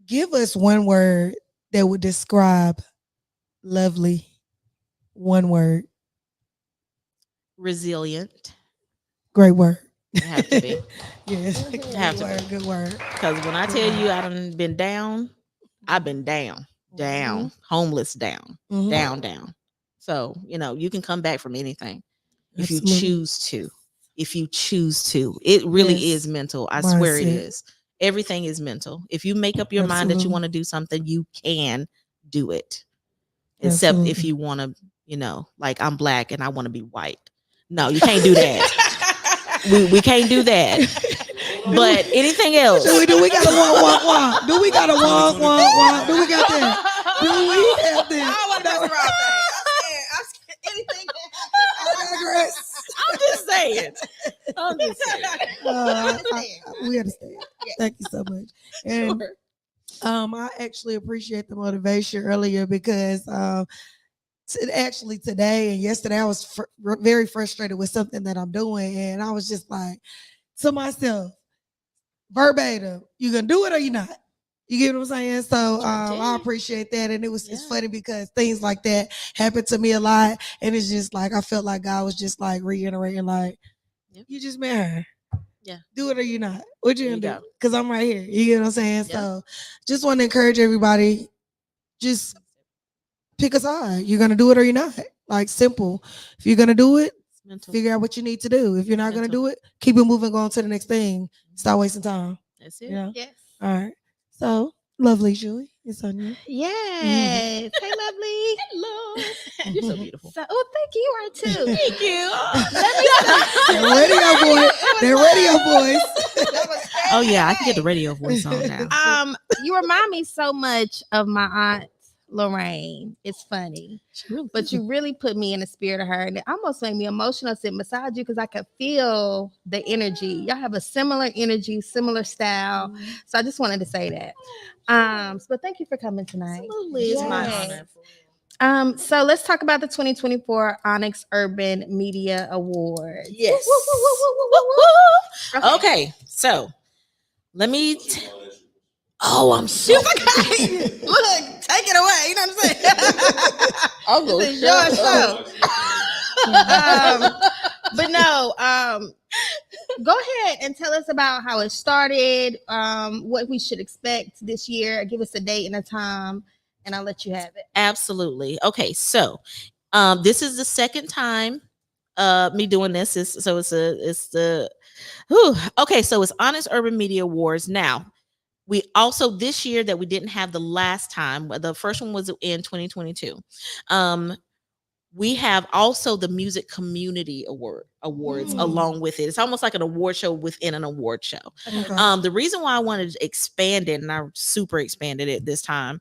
Give us one word that would describe Lovely. One word. resilient. Great word. You have to be. Yes. Mhm. Good Have to word. be. Good word. Because when I tell you I done been down, I've been down, homeless down, Mhm. down. So, you can come back from anything if you Absolutely. choose to. If you choose to. It really Yes. is mental. I swear it Mindset. is. Everything is mental. If you make up your mind that you Absolutely. want to do something, you can do it. Except if Absolutely. you want to, like I'm black and I want to be white. No, you can't do that. we can't do that. But anything else. Do we got a walk? Do we got a walk? Do we got that? Do we have that? I want to mess around thing. I'm scared. Anything. I digress. I'm just saying. We understand. Thank you so much. And Sure. I actually appreciate the motivation earlier because actually today and yesterday I was very frustrated with something that I'm doing, and I was just like to myself, verbatim, you gonna do it or you not? You get what I'm saying? So I appreciate that, and it's funny because things like that happen to me a lot, and it's just like I felt like God was just like reiterating, like you just met her. Yeah. Do it or you not. What you There gonna you do? Because I'm right here. You get what I'm saying? Yeah. So just want to encourage everybody, just pick a side. You're gonna do it or you're not. Like simple. If you're gonna do it, It's mental. figure out what you need to do. If you're not gonna Mental. do it, keep it moving, go on to the next thing. Stop wasting time. That's it. Yeah. Yes. All right. So lovely, Julie. It's on you. Yes. Hey, lovely. Hello. You're so beautiful. So, thank you. You are too. Thank you. That radio voice. That radio voice. Oh yeah, I can get the radio voice on now. You remind me so much of my aunt Lorraine. It's funny, but you really put me in the spirit of her, and it almost made me emotional sitting beside you because I could feel the energy. Y'all have a similar energy, similar style. So I just wanted to say that. But thank you for coming tonight. Absolutely, it's my Yes. honor. So let's talk about the 2024 Onyx Urban Media Awards. Yes. Okay, so let me. Oh, I'm so. Look, take it away. You know what I'm saying? I'll go. This is your show. But no, go ahead and tell us about how it started, what we should expect this year. Give us a date and a time, and I'll let you have it. Absolutely. Okay, so this is the second time me doing this. It's the Whew. Okay, so it's Honest Urban Media Awards. Now, we also this year that we didn't have the last time. The first one was in 2022. We have also the Music Community Awards along with it. It's almost like an award show within an award show. Okay. The reason why I wanted to expand it, and I super expanded it this time,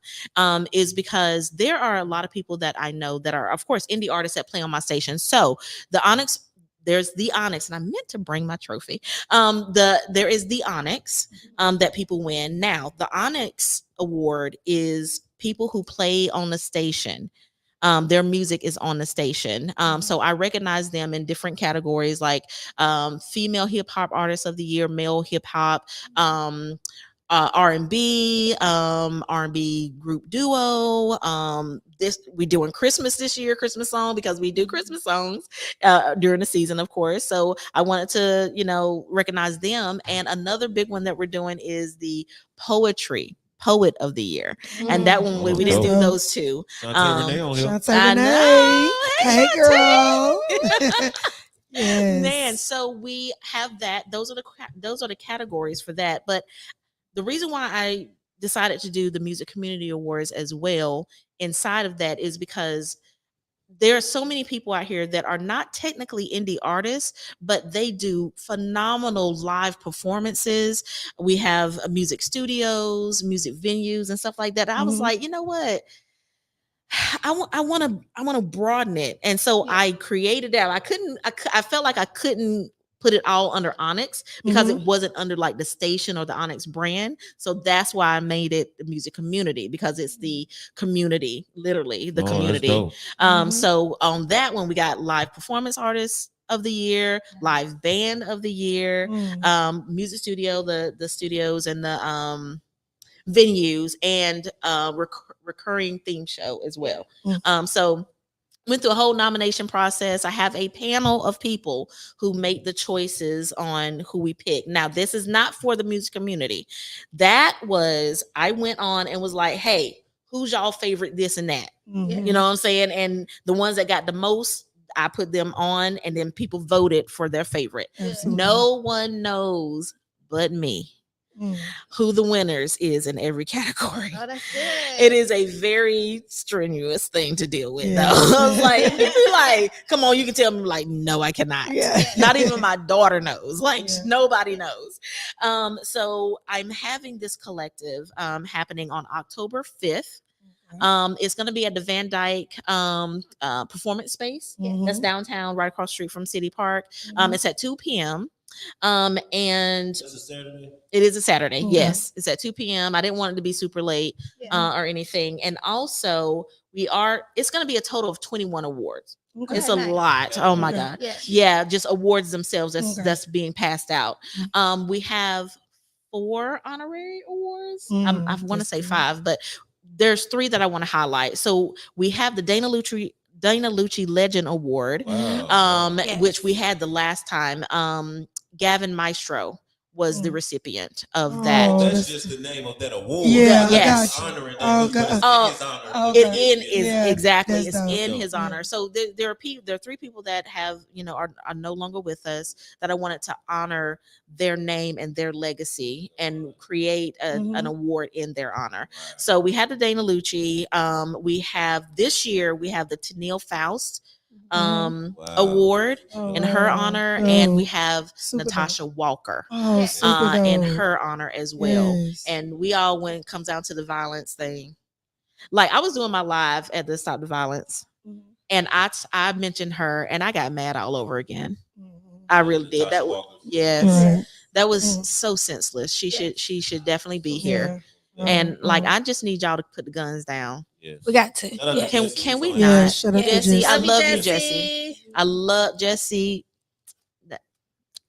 is because there are a lot of people that I know that are, of course, indie artists that play on my station. So the Onyx, there's the Onyx, and I meant to bring my trophy. There is the Onyx that people win. Now, the Onyx Award is people who play on the station. Their music is on the station. So I recognize them in different categories like female hip hop artist of the year, male hip hop, R&B, R&B group duo. This we doing Christmas this year, Christmas song, because we do Christmas songs during the season, of course. So I wanted to, recognize them. And another big one that we're doing is the Poet of the Year. And that one we didn't do those two. Shantae Renee on here. Shantae I Renee. know. Hey, girl. Yes. Man, so we have that. Those are the categories for that. But the reason why I decided to do the Music Community Awards as well inside of that is because there are so many people out here that are not technically indie artists, but they do phenomenal live performances. We have music studios, music venues, and stuff like that. I was like, you know what? I want to broaden it, and so I created that. I felt like I couldn't put it all under Onyx because it wasn't under like the station or the Onyx brand. So that's why I made it the Music Community, because it's the community, literally the community. So on that one, we got live performance artists of the year, live band of the year, music studio, the studios and the venues, and recurring theme show as well. So went through a whole nomination process. I have a panel of people who make the choices on who we pick. Now, this is not for the music community. I went on and was like, hey, who's y'all favorite this and that? You know what I'm saying? And the ones that got the most, I put them on, and then people voted for their favorite. No one knows but me who the winners is in every category. Oh, that's good. It is a very strenuous thing to deal with, though. I was like, you be like, come on, you can tell me, like, no, I cannot. Not even my daughter knows. Like, nobody knows. So I'm having this collective happening on October 5th. It's going to be at the Van Dyke Performance Space. That's downtown, right across the street from City Park. It's at 2 p.m. And It's a Saturday. it is a Saturday. Yes, it's at 2 p.m. I didn't want it to be super late or anything. And also, it's going to be a total of 21 awards. It's a lot. Oh my God. Yeah, just awards themselves that's being passed out. We have 4 honorary awards. I want to say 5, but there's 3 that I want to highlight. So we have the Dana Lucci Legend Award, which we had the last time. Gavin Maestro was the recipient of that. That's just the name of that award. Yes. Honoring it is exactly. It's in his honor. So there are 3 people that have, are no longer with us, that I wanted to honor their name and their legacy and create an award in their honor. So we had the Dana Lucci. This year we have the Tennille Faust award in her honor, and we have Natasha Walker in her honor as well. And we all, when it comes down to the violence thing, like I was doing my live at the Stop the Violence, and I mentioned her, and I got mad all over again. I really did. That was that was so senseless. She should definitely be here. And like, I just need y'all to put the guns down. We got to. Can we not? Jesse, I love you, Jesse. Jesse. I love Jesse.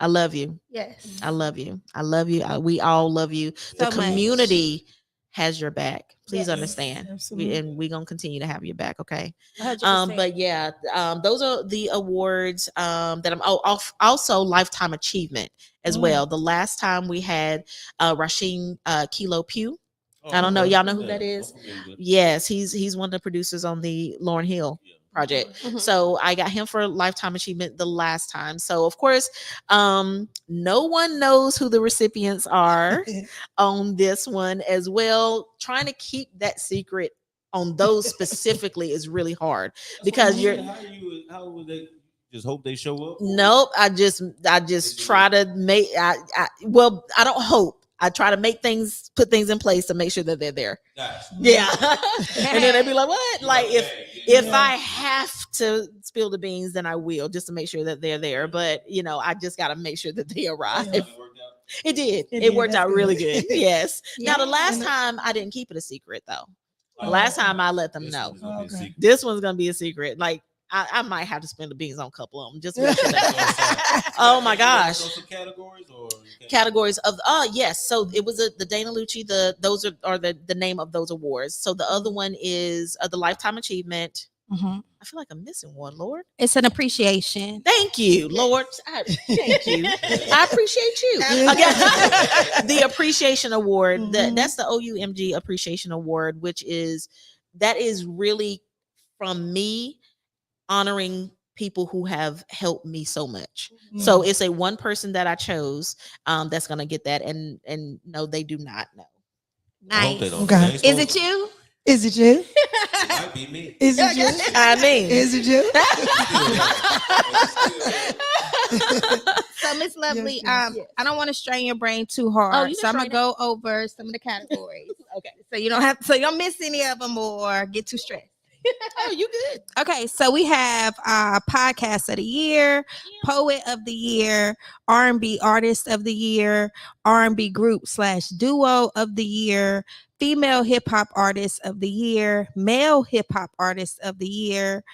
I love you. Yes. I love you. I love you. We all love you. The community has your back. Please understand. And we're going to continue to have your back. Okay. 100%. But yeah, those are the awards that I'm also Lifetime Achievement as well. The last time we had Rasheen Kilo Pugh. I don't know. Y'all know who that is? Yes, he's one of the producers on the Lauryn Hill project. Mhm. So I got him for Lifetime Achievement the last time. So of course, no one knows who the recipients are on this one as well. Trying to keep that secret on those specifically is really hard because how would they just hope they show up? Nope. I just try to make well, I don't hope. I try to put things in place to make sure that they're there. Gotcha. Yeah. And then they'd be like, what? Like if I have to spill the beans, then I will, just to make sure that they're there. But I just gotta make sure that they arrive. It did. It worked out really good. Yes. Now the last time I didn't keep it a secret though. The last time I let them know. This one's gonna be a secret. Like I might have to spend the beans on a couple of them just to make sure that. Oh my gosh! Categories of yes. So it was the Dana Lucci. Those are the name of those awards. So the other one is the Lifetime Achievement. Mm-hmm. I feel like I'm missing one, Lord. It's an appreciation. Thank you, Lord. Thank you. I appreciate you. Okay. The Appreciation Award. Mm-hmm. That's the OUMG Appreciation Award, which is really from me honoring people who have helped me so much. Mm-hmm. So it's a one person that I chose that's gonna get that, and no, they do not know. Nice. Okay. Is it you? Is it you? It might be me. Is it you? I mean, is it you? So Miss Lovely, yes. I don't want to strain your brain too hard, so I'm gonna go over some of the categories. Okay, so you don't miss any of them or get too stressed. Oh, you good? Okay, so we have podcast of the year, poet of the year, R&B artist of the year, R&B group / duo of the year, female hip hop artist of the year, male hip hop artist of the year,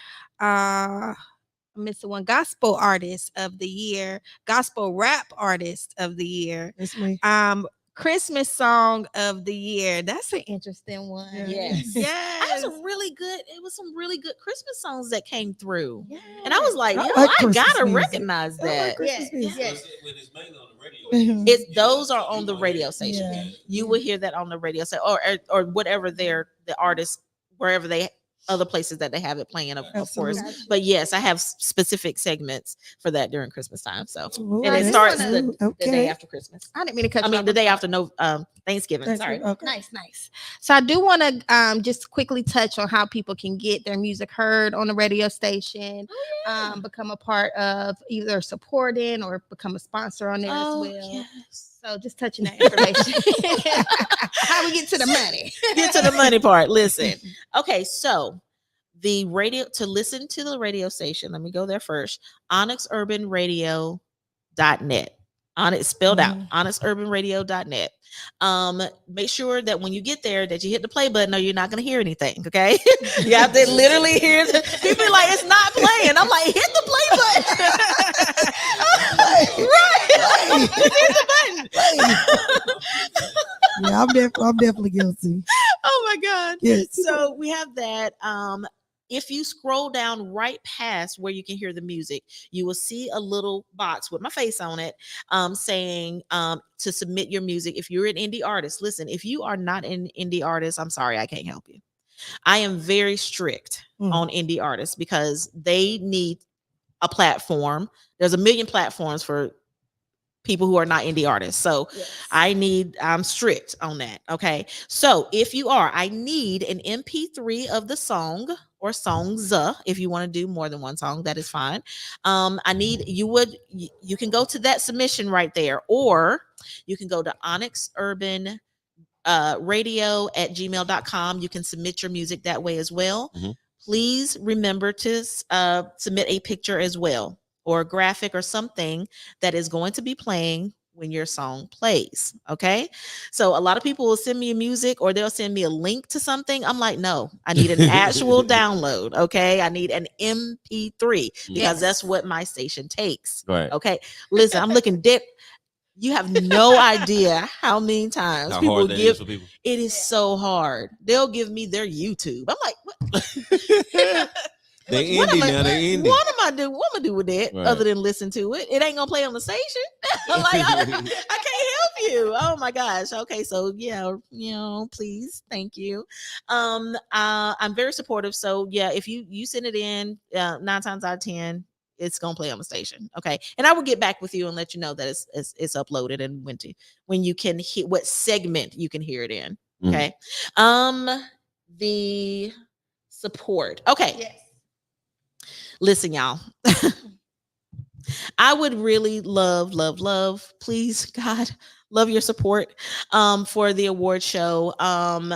missing one, gospel artist of the year, gospel rap artist of the year. That's me. Christmas song of the year. That's an interesting one. Yes. Yes. I had some really good Christmas songs that came through. Yes. And I was like, I I like gotta music. recognize that. Christmas music. Yes. It's mainly on the radio. Those are on the radio station. Yeah. You will hear that on the radio station or whatever the artist, wherever other places that they have it playing, of course. But yes, I have specific segments for that during Christmas time. So and it starts the day after Christmas. I didn't mean to cut you off. The day after Thanksgiving. Sorry. Okay. Nice. So I do want to just quickly touch on how people can get their music heard on the radio station, become a part of either supporting or become a sponsor on there as well. Yes. So just touching that information. How we get to the money? Get to the money part. Listen. Okay, so to listen to the radio station, let me go there first. onyxurbanradio.net. Spelled out, onyxurbanradio.net. Make sure that when you get there that you hit the play button or you're not going to hear anything, okay? You have to literally hear people be like, it's not playing. I'm like, hit the play button. Right. Hit the button. Yeah, I'm definitely guilty. Oh my God. Yes. So we have that. If you scroll down right past where you can hear the music, you will see a little box with my face on it saying to submit your music. If you're an indie artist, listen, if you are not an indie artist, I'm sorry, I can't help you. I am very strict on indie artists because they need a platform. There's a million platforms for people who are not indie artists. So I'm strict on that. Okay. So if I need an MP3 of the song or songs. If you want to do more than one song, that is fine. You can go to that submission right there, or you can go to onyxurbanradio @gmail.com. You can submit your music that way as well. Mm-hmm. Please remember to submit a picture as well, or a graphic or something that is going to be playing when your song plays. Okay. So a lot of people will send me music or they'll send me a link to something. I'm like, no, I need an actual download. Okay. I need an MP3 because that's what my station takes. Right. Okay. Listen, I'm looking deep. You have no idea how many times how people hard that is for it people. is so hard. They'll give me their YouTube. I'm like, what? They indie now. They indie. What am I do? What am I do with that other than listen to it? It ain't gonna play on the station. I'm like, I can't help you. Oh my gosh. Okay, so yeah, please, thank you. I'm very supportive. So yeah, if you send it in, 9 times out of 10, it's gonna play on the station. Okay, and I will get back with you and let you know that it's uploaded and when you can hear what segment you can hear it in. Okay, the support. Okay, Yes. listen, y'all. I would really love, please, God, love your support for the award show. And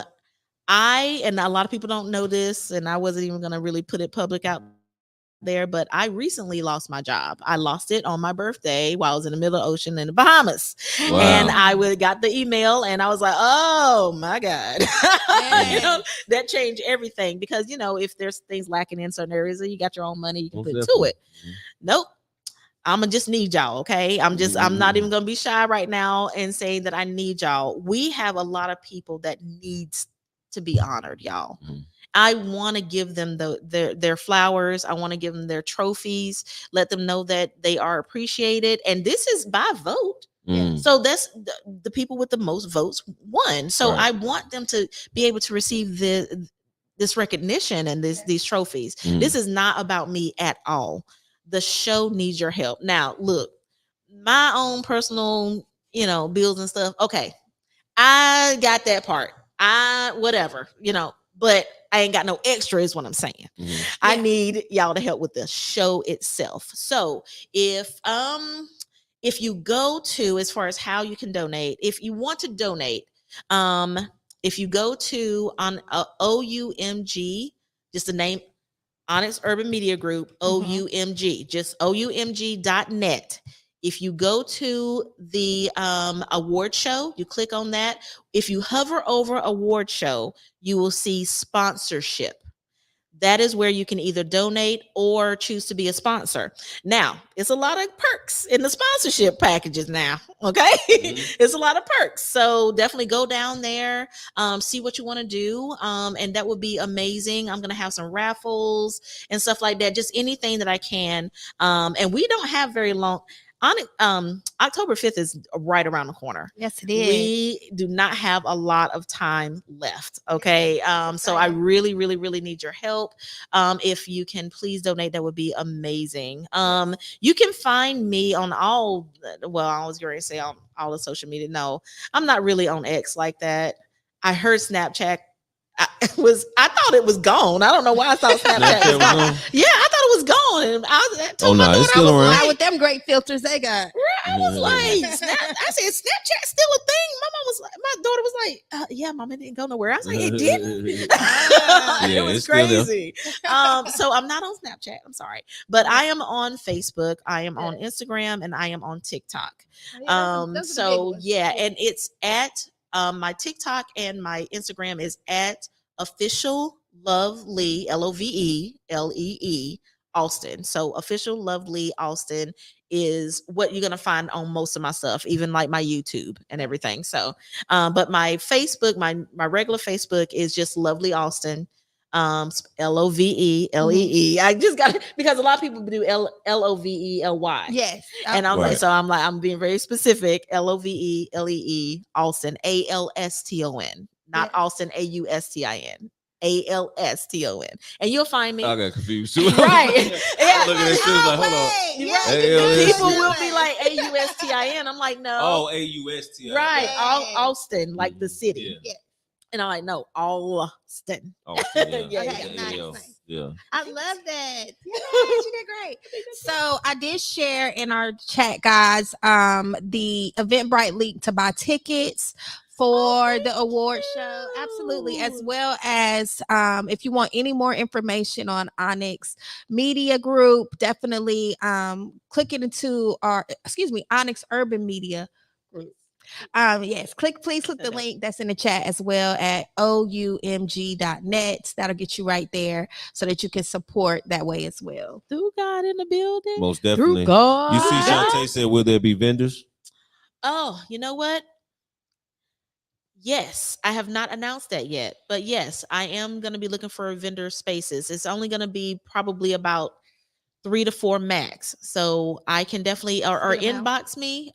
a lot of people don't know this, and I wasn't even gonna really put it public out there, but I recently lost my job. I lost it on my birthday while I was in the middle of the ocean in the Bahamas. Wow. And I got the email and I was like, oh my God. That changed everything because, if there's things lacking in certain areas and you got your own money, you can Most put definitely. to it. Nope. I'm gonna just need y'all. Okay. I'm not even gonna be shy right now and say that I need y'all. We have a lot of people that needs to be honored, y'all. I want to give them their flowers. I want to give them their trophies, let them know that they are appreciated. And this is by vote. So that's the people with the most votes won. So I want them to be able to receive this recognition and these trophies. This is not about me at all. The show needs your help. Now, look, my own personal, bills and stuff. Okay. I got that part. Whatever, but I ain't got no extra is what I'm saying. I need y'all to help with the show itself. So if you go to, as far as how you can donate, if you want to donate, if you go to on OUMG, just the name, Onyx Urban Media Group, OUMG, just OUMG.net. If you go to the award show, you click on that. If you hover over award show, you will see sponsorship. That is where you can either donate or choose to be a sponsor. Now, it's a lot of perks in the sponsorship packages now, okay? It's a lot of perks. So definitely go down there, see what you want to do, and that would be amazing. I'm going to have some raffles and stuff like that, just anything that I can. And we don't have very long. October 5th is right around the corner. Yes, it is. We do not have a lot of time left. Okay. So I really, really, really need your help. If you can please donate, that would be amazing. You can find me on I was going to say on all the social media. No, I'm not really on X like that. I heard Snapchat. I thought it was gone. I don't know why I thought Snapchat was gone. Yeah, I thought it was gone. And I told my daughter, it's still around. Not with them great filters they got. I was like, I said, Snapchat's still a thing. My daughter was like, yeah, Mom, it didn't go nowhere. I was like, it didn't. It was crazy. So I'm not on Snapchat. I'm sorry, but I am on Facebook. I am on Instagram, and I am on TikTok. And it's at my TikTok and my Instagram is at official Love Lee, LOVELEE Alston. So official Love Lee Alston is what you're going to find on most of my stuff, even like my YouTube and everything. So, but my Facebook, my regular Facebook is just Lovely Alston. LOVELEE. I just got it because a lot of people do LOVELY. Yes. And I'm being very specific. LOVELEE Alston, ALSTON, not Alston AUSTIN. ALSTON, and you'll find me. I got confused. Right? Yeah. Look at this. Like, hold on. Right. People will be like AUSTIN. I'm like, no. Oh, AUSTIN. Right. Austin, like the city. Yeah. And I'm like, no, Alston. Austin, Yeah. Okay, nice. Yeah. I love that. You did great. So I did share in our chat, guys, the Eventbrite link to buy tickets for the award show. Absolutely. As well as if you want any more information on Onyx Media Group, definitely click it into Onyx Urban Media Group. Please click the link that's in the chat as well at OUMG.net. That'll get you right there so that you can support that way as well. Through God in the building. Most definitely. Through God. You see Shantae said, will there be vendors? Oh, you know what? Yes, I have not announced that yet, but yes, I am going to be looking for vendor spaces. It's only going to be probably about 3 to 4 max. So I can definitely or inbox me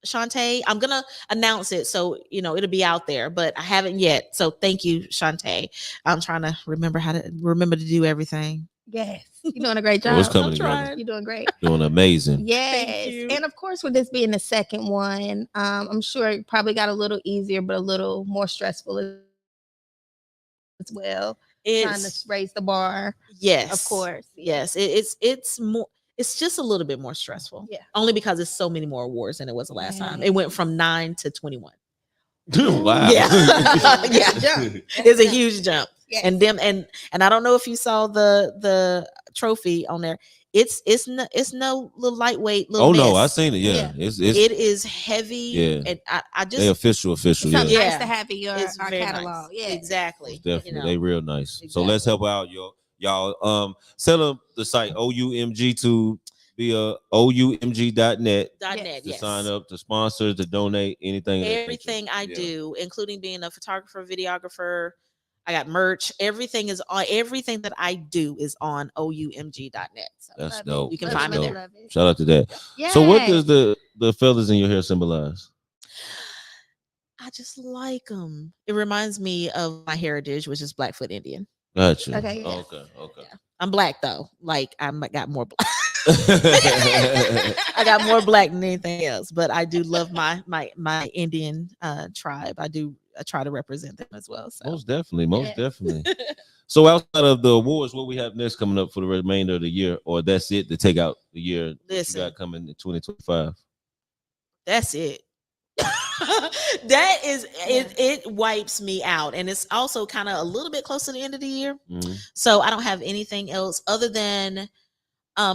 Shantae. I'm gonna announce it, so it'll be out there, but I haven't yet. So thank you, Shantae. I'm trying to remember to do everything. Yes, you're doing a great Oh, it's job. coming I'm together. trying. You're doing great. Doing amazing. Yes, you. and of course, with this being the second one, I'm sure it probably got a little easier, but a little more stressful as well. Trying to raise the bar. Yes, of course. Yes, it's more. It's just a little bit more stressful. Yeah. Only because it's so many more awards than it was the last time. Yes. It went from 9 to 21. Wow. Yeah. Yeah. Jump. It's a huge jump. Yes. And I don't know if you saw the trophy on there. It's no little lightweight little Oh no, mess. I seen it. Yeah, Yeah. it's It is heavy. Yeah. And I they just official. It's something Yeah, nice Yeah. to have in your it's our very catalog. nice. Yeah, Exactly. definitely. They real nice. So Exactly. let's help out y'all. Send them the site OUMG to be OUMG.net .net, to yes. sign up, to sponsor, to donate, anything. of that nature. Everything I Yeah. do, including being a photographer, videographer, I got merch. Everything that I do is on OUMG.net. So That's Love it. dope. You can That's find me dope. there. Love it. Shout out to that. Yes. So what does the feathers in your hair symbolize? I just like them. It reminds me of my heritage, which is Blackfoot Indian. Gotcha. Okay, yeah. Okay. Yeah. I'm black though. Like I got more black. I got more black than anything else, but I do love my Indian tribe. I try to represent them as well. So Most definitely. Yeah. Definitely. So outside of the awards, what we have next coming up for the remainder of the year, or that's it to take out the year what you Listen. got coming in 2025? that's it. That is it wipes me out, and it's also kind of a little bit close to the end of the year. Mhm. So I don't have anything else other than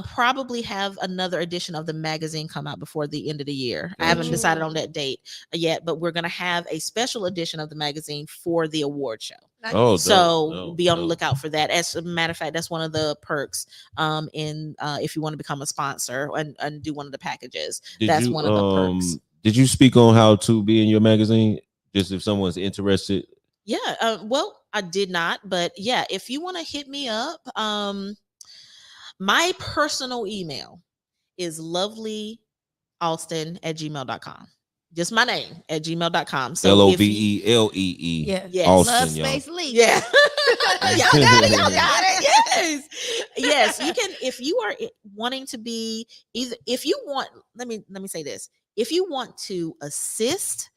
probably have another edition of the magazine come out before the end of the year. I haven't Gotcha. decided on that date yet, but we're gonna have a special edition of the magazine for the award show. Oh, So dope, be on the dope. lookout for that. As a matter of fact, that's one of the perks in if you want to become a sponsor and do one of the packages. That's one of the perks. Did you speak on how to be in your magazine? Just if someone's interested. Yeah, well, I did not, but yeah, if you want to hit me up, my personal email is loveleyalston@gmail.com. Just my name at gmail.com. So LOVELEE. Yeah. Yes. Alston, Love y'all. Space Lee. Yeah. Y'all got it. Yes. Yes. You can, if you are wanting to be either, if you want, let me say this. If you want to assist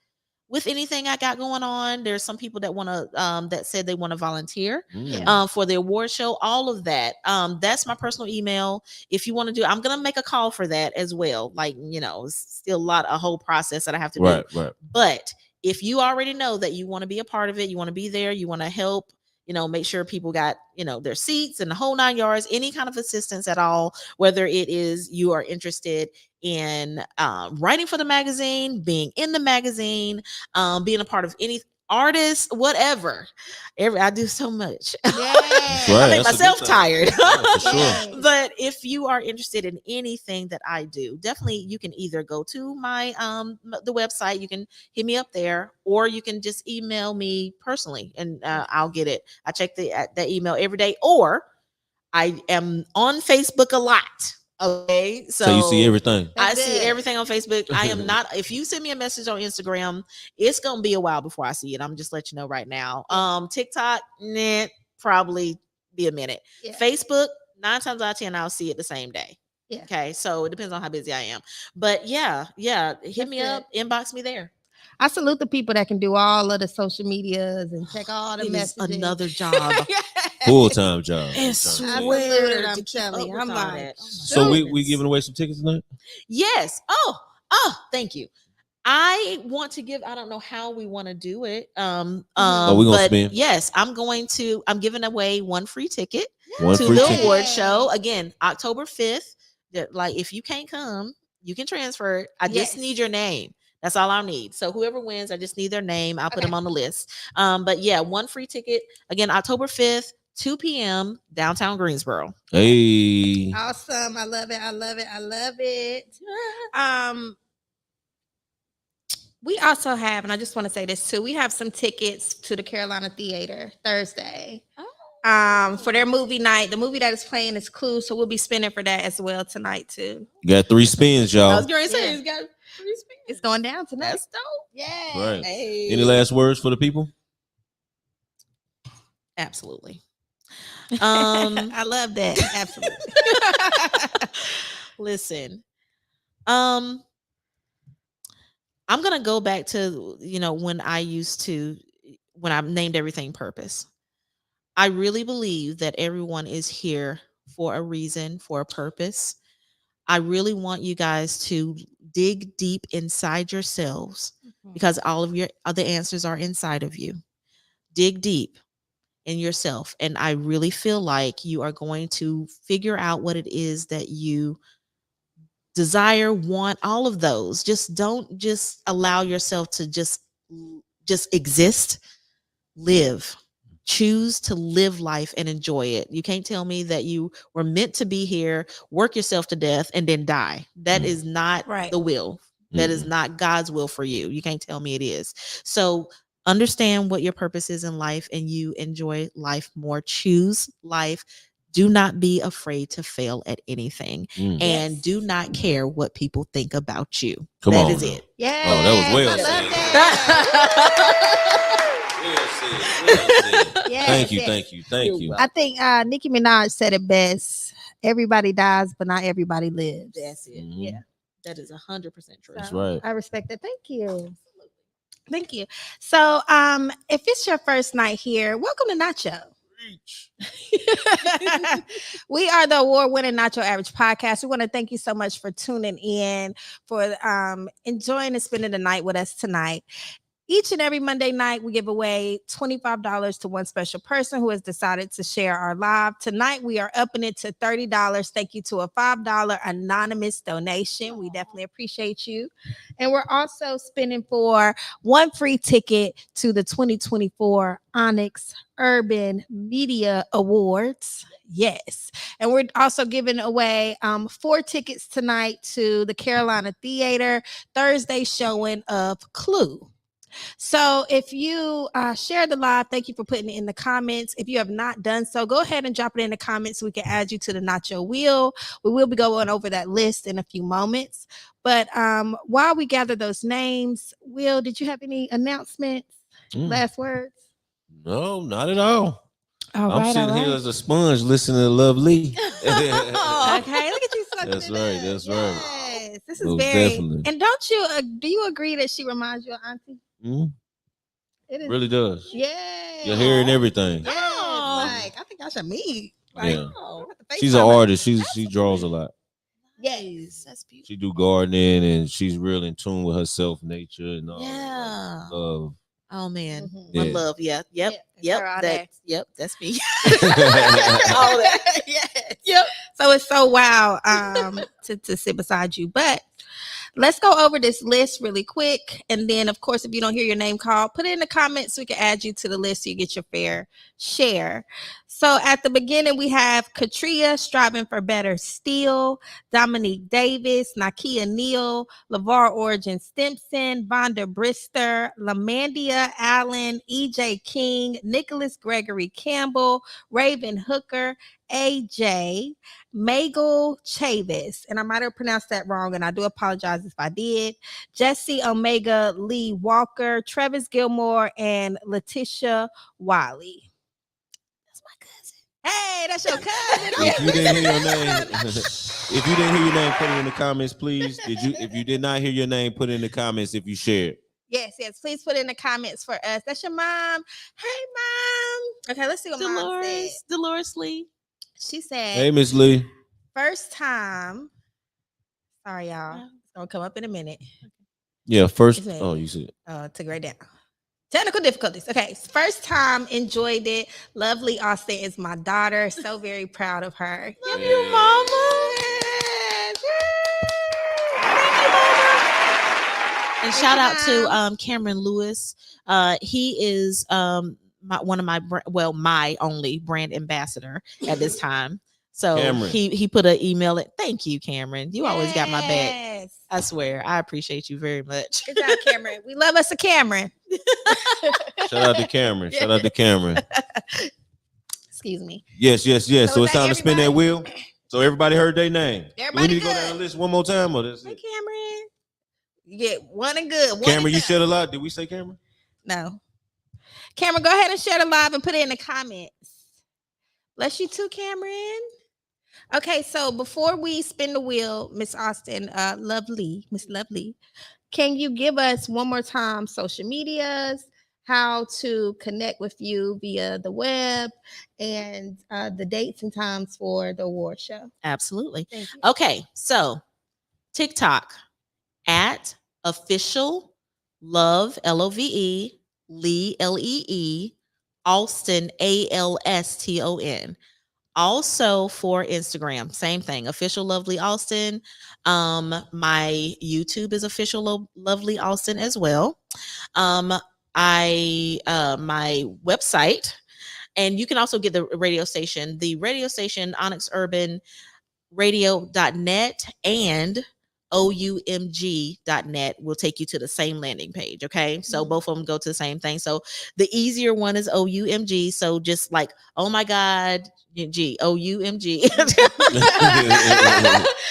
with anything I got going on, there's some people that want to that said they want to volunteer for the award show, all of that. That's my personal email. If you want to do, I'm gonna make a call for that as well. Like, it's still a whole process that I have to do. Right. But if you already know that you want to be a part of it, you want to be there, you want to help, make sure people got, their seats and the whole 9 yards, any kind of assistance at all, whether it is you are interested in writing for the magazine, being in the magazine, being a part of any artist, whatever. I do so much. Yes. Right, I make that's a myself good thing. tired. Yeah, for sure. Yes. But if you are interested in anything that I do, definitely you can either go to my the website, you can hit me up there, or you can just email me personally and I'll get it. I check that email every day, or I am on Facebook a lot. Okay, So you see everything. I That's see good. everything on Facebook. I am not. If you send me a message on Instagram, it's gonna be a while before I see it. I'm just letting you know right now. TikTok, probably be a minute. Yeah. Facebook, 9 times out of 10, I'll see it the same day. Yeah. Okay, so it depends on how busy I am. But yeah, hit me up, inbox me there. I salute the people that can do all of the social medias and check all the It is messages. another job. Full-time job. I I'm swear, I'm to keep telling you, up with I'm all like, that. Oh my So we goodness. giving away some tickets tonight? Yes. Oh, thank you. I want to give, I don't know how we want to do it. we gonna but spin? yes, I'm giving away one free ticket One to free the ticket. award show. Again, October 5th. Like, if you can't come, you can transfer it. I just need your name. That's all I need. So whoever wins, I just need their name. I'll put them on the list. But yeah, one free ticket. Again, October 5th, 2 p.m. downtown Greensboro. Hey. Awesome. I love it. I love it. I love it. We also have, and I just want to say this too, we have some tickets to the Carolina Theater Thursday. For their movie night. The movie that is playing is Clue, so we'll be spinning for that as well tonight too. Got 3 spins, I y'all. was going to say, It's going down tonight. That's dope. Yeah. Right. Hey. Any last words for the people? Absolutely. I love that. Absolutely. Listen, I'm gonna go back to when I named everything purpose. I really believe that everyone is here for a reason, for a purpose. I really want you guys to dig deep inside yourselves because all of the answers are inside of you. Dig deep in yourself, and I really feel like you are going to figure out what it is that you desire, want, all of those. Just don't just allow yourself to just exist. Live. Choose to live life and enjoy it. You can't tell me that you were meant to be here, work yourself to death, and then die. That is not the will. That is not God's will for you. You can't tell me it is. So understand what your purpose is in life and you enjoy life more. Choose life. Do not be afraid to fail at anything. And do not care what people think about you. That is it. Yeah. Oh, that was well said. Yes, Thank you, yes. thank you, thank you. I think Nicki Minaj said it best. Everybody dies, but not everybody lives. That's it. Mhm. Yeah. That is 100% true. That's right. I respect that. Thank you. Thank you. So if it's your first night here, welcome to Nacho. We are the award-winning Nacho Average podcast. We want to thank you so much for tuning in, for enjoying and spending the night with us tonight. Each and every Monday night, we give away $25 to one special person who has decided to share our live. Tonight, we are upping it to $30. Thank you to a $5 anonymous donation. We definitely appreciate you. And we're also spinning for one free ticket to the 2024 Onyx Urban Media Awards. Yes. And we're also giving away 4 tickets tonight to the Carolina Theater Thursday showing of Clue. So if you share the live, thank you for putting it in the comments. If you have not done so, go ahead and drop it in the comments so we can add you to the Nacho Wheel. We will be going over that list in a few moments. But while we gather those names, Will, did you have any announcements? Last words? No, not at all. I'm Right, sitting here as a sponge listening to Love Lee. Okay, look at you. That's right. That's right. Yes, this is Most very. definitely. And don't you? Do you agree that she reminds you of Auntie? It is. Really does. Yeah. Your hair and everything. Yes, like I think I should meet. Like, Yeah. oh, She's an artist. She draws a lot. Yes, that's beautiful. She do gardening and she's real in tune with herself, nature, and all. Yeah. Love. Oh man, Yeah. my love. Yeah. Yep. That's me. all that. Yes. Yep. So it's so wow to sit beside you. But let's go over this list really quick. And then, of course, if you don't hear your name called, put it in the comments so we can add you to the list so you get your fair share. So at the beginning, we have Katria, Striving for Better Steel, Dominique Davis, Nakia Neal, LeVar Origin Stimson, Vonda Brister, Lamandia Allen, EJ King, Nicholas Gregory Campbell, Raven Hooker, AJ, Magel Chavis, and I might have pronounced that wrong, and I do apologize if I did. Jesse Omega Lee Walker, Travis Gilmore, and Letitia Wiley. That's my cousin. Hey, that's your cousin. If you didn't hear your name, put it in the comments, please. If you did not hear your name, put it in the comments if you shared. Yes, please put it in the comments for us. That's your mom. Hey, mom. Okay, let's see what mom said. Dolores Lee. She said, Hey, Miss Lee. first time. Sorry, y'all. It's gonna come up in a minute. Yeah, first. Oh, you said. Took it right down. Technical difficulties. Okay, first time, enjoyed it. Love Lee Alston is my daughter. So very proud of her. Love you, mama. And shout out to Cameron Lewis. He is my only brand ambassador at this time. So Cameron. he put an email in. Thank you, Cameron. You always got my back. I swear. I appreciate you very much. Good job, Cameron. We love us a Cameron. Shout out to Cameron. Shout out to Cameron. Excuse me. Yes. So it's time to spin that wheel. So everybody heard their name. Everybody we need to go down the list one more time, or that's Hey, it? Cameron. You get one and good. One Cameron, and you done. shared a lot. Did we say Cameron? No. Cameron, go ahead and share the live and put it in the comments. Bless you too, Cameron. Okay, so before we spin the wheel, Miss Austin, Miss Lovely, can you give us one more time social medias, how to connect with you via the web, and the dates and times for the award show? Absolutely. Thank you. Okay, so TikTok at official love LOVE Lee LEE Alston ALSTON. Also for Instagram, same thing, official Lovely Alston. My YouTube is official Lovely Alston as well. My website, and you can also get the radio station, Onyx Urban Radio.net and OUMG.net will take you to the same landing page. Okay. So both of them go to the same thing. So the easier one is OUMG. So just like, oh my God, G, OUMG.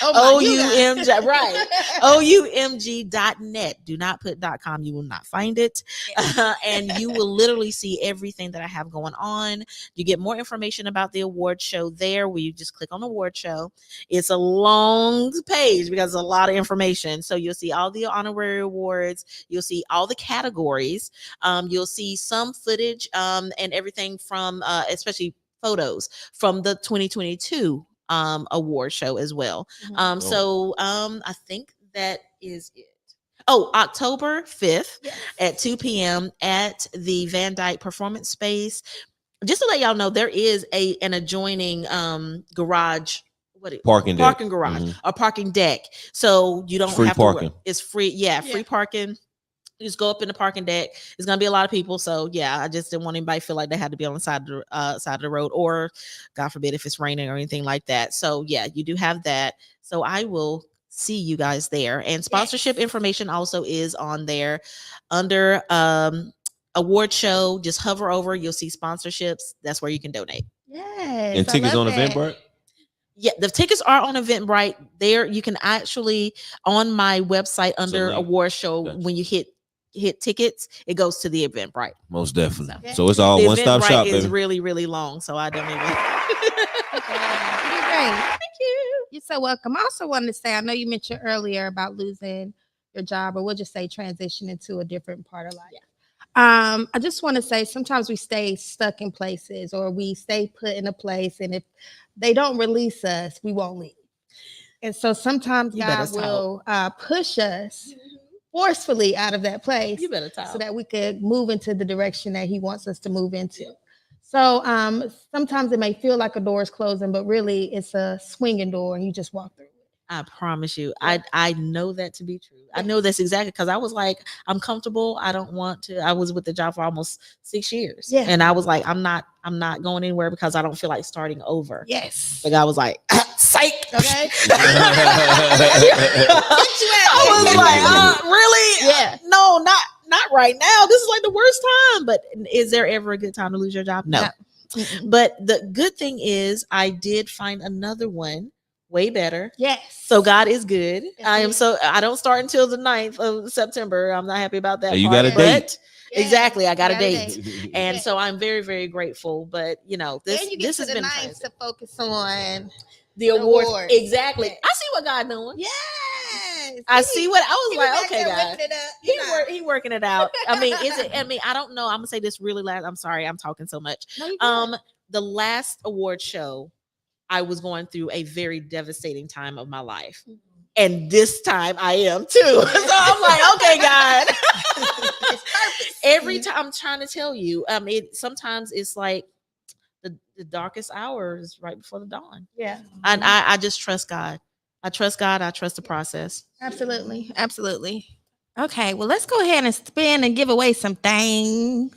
OUMG, right. OUMG.net. Do not put .com. You will not find it. And you will literally see everything that I have going on. You get more information about the award show there where you just click on award show. It's a long page because a lot of information. So you'll see all the honorary awards. You'll see all the categories. You'll see some footage and everything from, especially photos from the 2022 award show as well. So I think that is it. Oh, October 5th at 2 p.m. at the Van Dyke Performance Space. Just to let y'all know, there is an adjoining garage. Parking garage or parking deck. So you don't have to. It's free. Yeah, free parking. You just go up in the parking deck. It's gonna be a lot of people. So yeah, I just didn't want anybody to feel like they had to be on the side of the road, or God forbid if it's raining or anything like that. So yeah, you do have that. So I will see you guys there. And sponsorship information also is on there under award show. Just hover over, you'll see sponsorships. That's where you can donate. Yes. And tickets on Eventbrite? Yeah, the tickets are on Eventbrite. There you can actually, on my website under award show, when you hit tickets, it goes to the Eventbrite. Most definitely. So it's all one-stop shop, baby. It's really, really long, so I don't even. Thank you. You're so welcome. I also wanted to say, I know you mentioned earlier about losing your job, or we'll just say transitioning to a different part of life. I just want to say sometimes we stay stuck in places, or we stay put in a place, and if they don't release us, we won't leave. And so sometimes God will push us forcefully out of that place so that we could move into the direction that he wants us to move into. So sometimes it may feel like a door is closing, but really it's a swinging door and you just walk through. I promise you, I know that to be true. I know that's exactly, because I was like, I'm comfortable. I don't want to. I was with the job for almost 6 years. Yeah. And I was like, I'm not going anywhere because I don't feel like starting over. Yes. But I was like, psych. Okay. I was like, really? Yeah. No, not right now. This is like the worst time. But is there ever a good time to lose your job? No. But the good thing is I did find another one way better. Yes. So God is good. Yes, I don't start until the 9th of September. I'm not happy about that. You got a date. Exactly. I got a date. And so I'm very, very grateful. But this has been nice to focus on the awards. Exactly. Yes. I see what God doing. Yes. I see what I was like, okay, God. He working it out. I mean, I don't know. I'm gonna say this really loud. I'm sorry, I'm talking so much. No, the last award show, I was going through a very devastating time of my life. And this time I am too. So I'm like, okay, God. Every time I'm trying to tell you, sometimes it's like the darkest hour is right before the dawn. Yeah. And I just trust God. I trust God. I trust the process. Absolutely. Absolutely. Okay. Well, let's go ahead and spin and give away some things.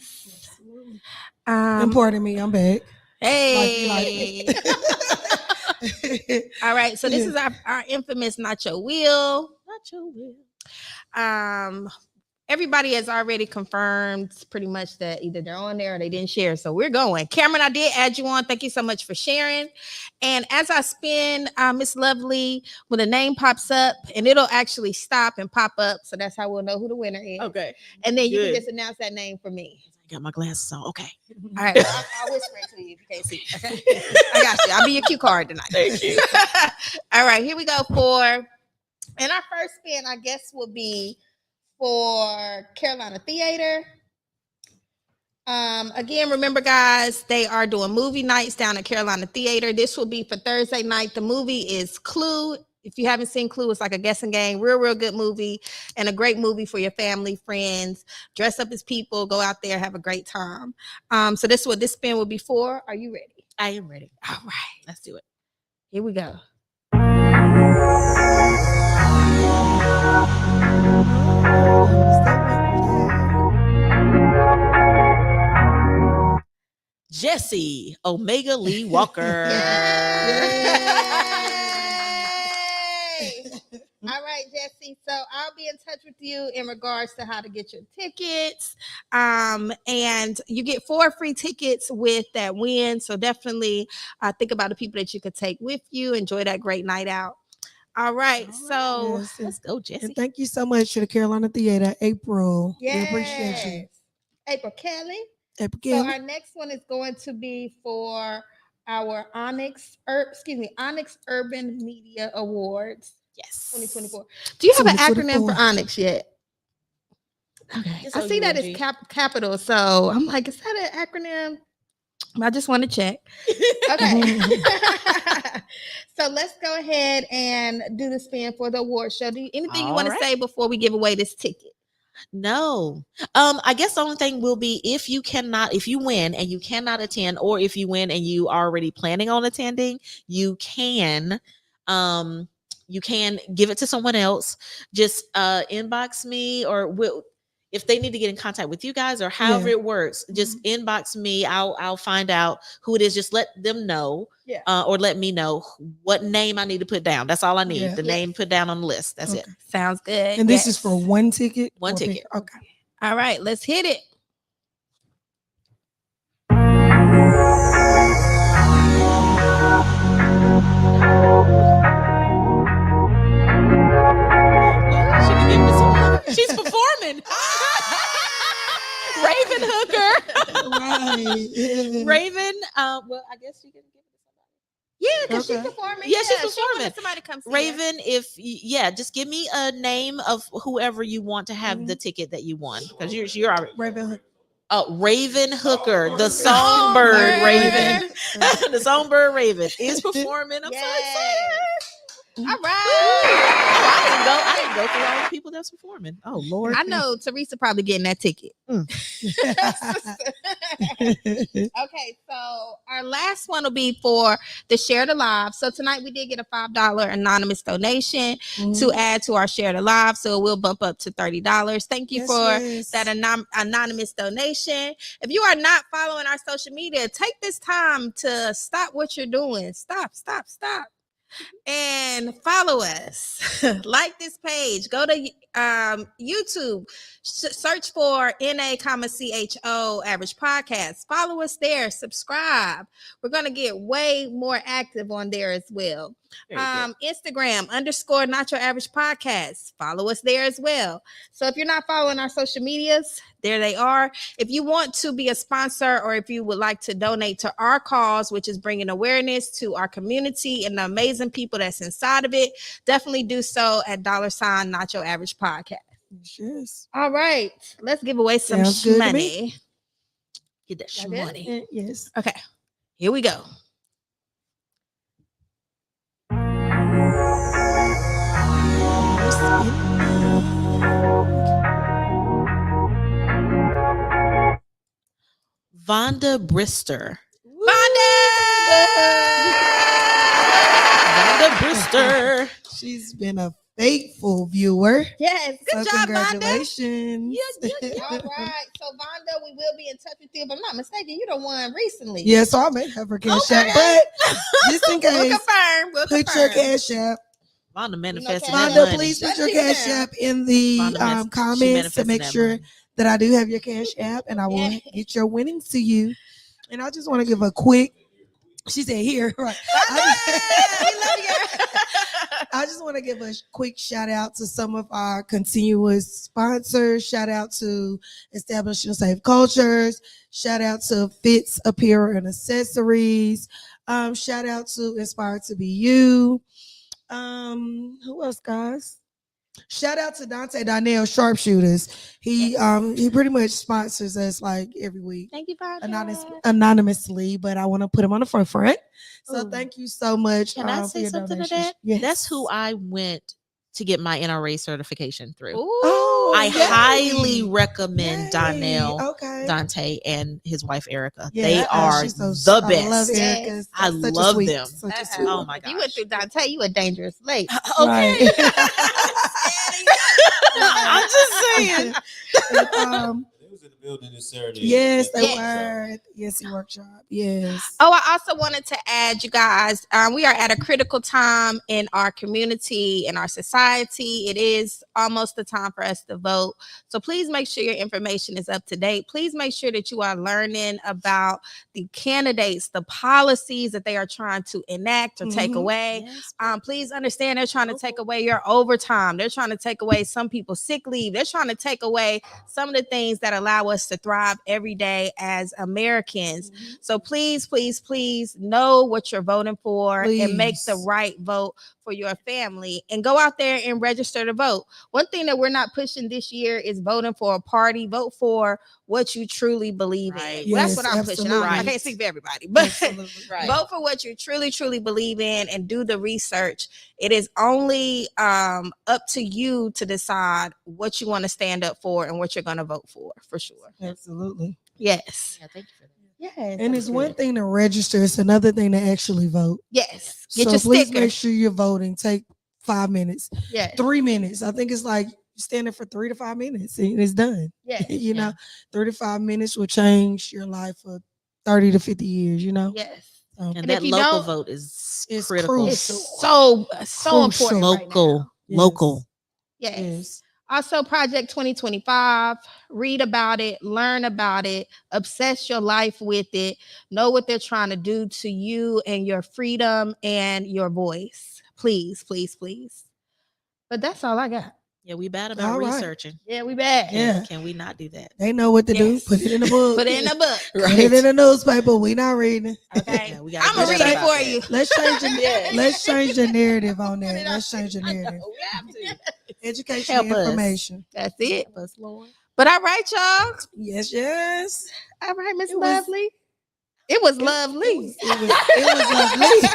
And pardon me, I'm back. Hey. All right. So this is our infamous Nacho wheel. Nacho wheel. everybody has already confirmed pretty much that either they're on there or they didn't share. So we're going. Cameron, I did add you on. Thank you so much for sharing. And as I spin Miss Lovely, when the name pops up, and it'll actually stop and pop up. So that's how we'll know who the winner is. Okay. And then you Good. can just announce that name for me. I got my glasses on. Okay. All right. I'll whisper it to you if you can't see. Okay. I got you. I'll be your cue card tonight. Thank you. All right. Here we go and our first spin, I guess, will be for Carolina Theater. Again, remember, guys, they are doing movie nights down at Carolina Theater. This will be for Thursday night. The movie is Clue. If you haven't seen Clue, it's like a guessing game. Real good movie and a great movie for your family, friends. Dress up as people. Go out there, have a great time. So this is what this spin will be for. Are you ready? I am ready. All right. Let's do it. Here we go. Jesse Omega Lee Walker. Yay! All right, Jesse. So I'll be in touch with you in regards to how to get your tickets. And you get 4 free tickets with that win. So definitely think about the people that you could take with you. Enjoy that great night out. All right. So Yes, let's go, Jesse. and thank you so much to the Carolina Theater, April. yes. We appreciate you. April Kelly. April So Kelly. our next one is going to be for our Onyx Urban Media Awards Yes. 2024. Do you have an acronym 2024. for Onyx yet? Okay. Just I see that OUNG. it's capital. So I'm like, is that an acronym? I just want to check. Okay. So let's go ahead and do the spin for the award show. Anything you want to say before we give away this ticket? No. I guess the only thing will be if you win and you cannot attend, or if you win and you are already planning on attending, you can give it to someone else. Just inbox me, or if they need to get in contact with you guys, or however it works, just inbox me. I'll find out who it is. Just let them know, or let me know what name I need to put down. That's all I need. Yeah. The name put down on the list. That's it. Sounds good. And this is for one ticket? One Or ticket. Okay. All right, let's hit it. She can give me some more. She's performing. Raven Hooker. Right. Raven. Well, I guess you can give it to somebody. Yeah, because Okay. she's performing. Yeah, she's she performing. wanted somebody to come see her. Raven, just give me a name of whoever you want to have the ticket that you won, because you're already. Raven Hood. Raven Hooker, the songbird Raven. Raven. The songbird Raven is performing. I'm so Yes. excited. All Oh, right. I didn't go through all the people that's performing. Oh Lord. I know Teresa probably getting that ticket. Okay, so our last one will be for the Share the Live. So tonight we did get a $5 anonymous donation to add to our Share the Live, so we'll bump up to $30. Thank you for that anonymous donation. If you are not following our social media, take this time to stop what you're doing. Stop. And follow us. Like this page. Go to YouTube. Search for NA,CHO Average Podcast. Follow us there. Subscribe. We're going to get way more active on there as well. Instagram _Nacho Average Podcast. Follow us there as well. So if you're not following our social medias, there they are. If you want to be a sponsor, or if you would like to donate to our cause, which is bringing awareness to our community and the amazing people that's inside of it, definitely do so at $sign Nacho Average Podcast. Yes. All right, let's give away some Sounds good to money. Get that Y'all good? money. Yes. Okay, here we go. Vonda Brister. Vonda! Brister. She's been a faithful viewer. Yes, good So job, Vonda. congratulations. All right, so Vonda, we will be in touch with you. If I'm not mistaken, you the one recently. Yeah, so I may have her cash Okay. app, but just in We'll case, confirm. put your cash app Vonda manifesting Cash that Vonda, money. please put your Let's cash see app in the Vonda she comments to manifesting make that sure money. that I do have your cash app, and I will Yeah. get your winnings to you. And I just want to give a quick. She said, "Here, right." I just want to give a quick shout out to some of our continuous sponsors. Shout out to Establishing Safe Cultures. Shout out to Fits Apparel and Accessories. Shout out to Inspired to Be You. Who else, guys? Shout out to Dante Donnell Sharpshooters. He pretty much sponsors us like every week. Thank you, Vonda. Anonymously, but I want to put him on the forefront. So Ooh. thank you so much. Can I for say your something to donations. that? Yes. That's who I went to get my NRA certification through. Oh, I yay. highly recommend Yay. Donnell, Okay. Dante, and his wife Erica. Yeah, they are she's so- the I best. love Yes. Erica. I Such a love sweet- them. Such a sweet. Oh my If you went gosh. through Dante, you a dangerous lady. Okay. Right. I'm just saying. And, They was in the building this Saturday. yes, they Yes. were at the ESC workshop. Yes. Oh, I also wanted to add, you guys, we are at a critical time in our community, in our society. It is almost the time for us to vote. So please make sure your information is up to date. Please make sure that you are learning about the candidates, the policies that they are trying to enact or take Mhm. away. Yes. Please understand they're trying to take away your overtime. They're trying to take away some people's sick leave. They're trying to take away some of the things that allow us to thrive every day as Americans. So please, please, please know what you're voting for and make the Please. right vote for your family and go out there and register to vote. One thing that we're not pushing this year is voting for a party. Vote for what you truly believe Right. in. Well, Yes, that's what I'm pushing. I absolutely. can't speak for everybody, but Absolutely. Right. vote for what you truly, truly believe in and do the research. It is only up to you to decide what you want to stand up for and what you're going to vote for sure. Absolutely. Yes. Yeah, thank you for that. Yes. And it's one thing to register, it's another thing to actually vote. Yes. Get So your please sticker. make sure you're voting. Take 5 minutes, Yes. 3 minutes. I think it's like standing for 3 to 5 minutes and it's done. Yes. You know, 3 to 5 minutes will change your life for 30 to 50 years, you know? Yes. And And that if you local don't- vote is It's critical. It's crucial. so Crucial. important right Local. now. Yes. Local. Yes. Yes. Also, Project 2025, read about it, learn about it, obsess your life with it, know what they're trying to do to you and your freedom and your voice. Please, please, please. But that's all I got. Yeah, we bad about All right. researching. Yeah, we bad. Yeah. Can we not do that? They know what to do. Yes. Put it in the book. Put it in a book. Put it in the newspaper. We not reading it. Okay. Yeah, we gotta I'm do gonna better read it about for that. you. Let's change the narrative on that. Let's change the narrative. We have to. Education Help and us. information. That's it. Help us, Lord. But all right, y'all. Yes, yes. All right, Miss It was- Lovely. It was lovely. It was lovely.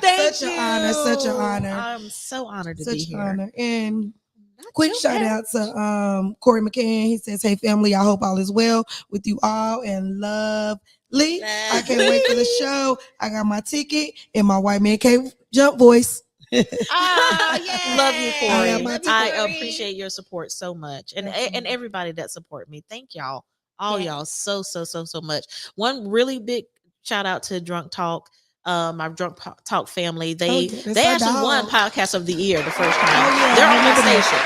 Thank Such you. an honor. Such an honor. I'm so honored to be Such an here. honor. And Not quick too shout bad. out to Corey McCann. He says, "Hey family, I hope all is well with you all and love Lee. I can't wait for the show. I got my ticket and my white man cave jump voice." Oh, yeah. Love you, Corey. I am I, a Corey. appreciate your support so much, and Definitely. everybody that support me. Thank y'all, all Yes. y'all, so much. One really big shout out to Drunk Talk, my Drunk Talk family. They Okay, that's they our actually won dog. Podcast of the Year the first time. Oh, yeah, They're I on the remember that. station.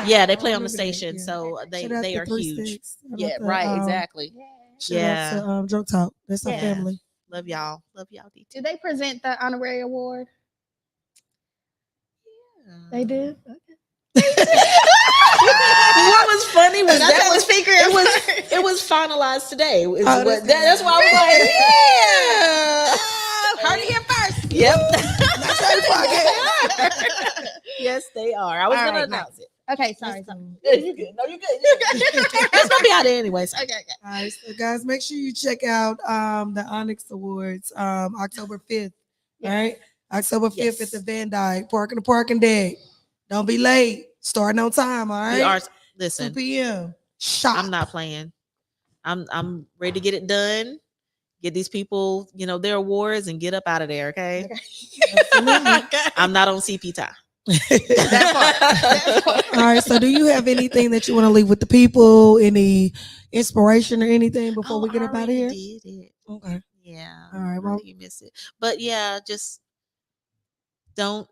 Okay. Yeah, they I play on the remember that, station, yeah. so they Shout out they to are 3 huge. Sticks. Shout Yeah, out to, right, exactly. Shout Yeah. out to Drunk Talk. That's our Yeah. family. Love y'all, DT. Do they present the honorary award? They do. What was funny was that was secret. it was finalized today. Is Oh, what- that's that's why I was like, yeah. Heard it here first. Yep. Podcast. Yes, they are. I was All gonna right, announce it. Okay, sorry. Yeah, you good. No, you good. It's gonna be out there anyways. Okay. All right, so guys, make sure you check out the Onyx Awards October 5th. Yes. All right, October 5th Yes. at the Van Dyke, parking the parking deck. Don't be late. Starting on time. All right, We are 2 2 p.m. Shop. I'm not playing. I'm ready to get it done. Get these people, their awards and get up out of there, okay? I'm not on CP time. That part. All right, so do you have anything that you want to leave with the people? Any inspiration or anything before we Oh, get I up out of already here? did it. Okay. Yeah. All right, I well- think you missed it. But yeah, just don't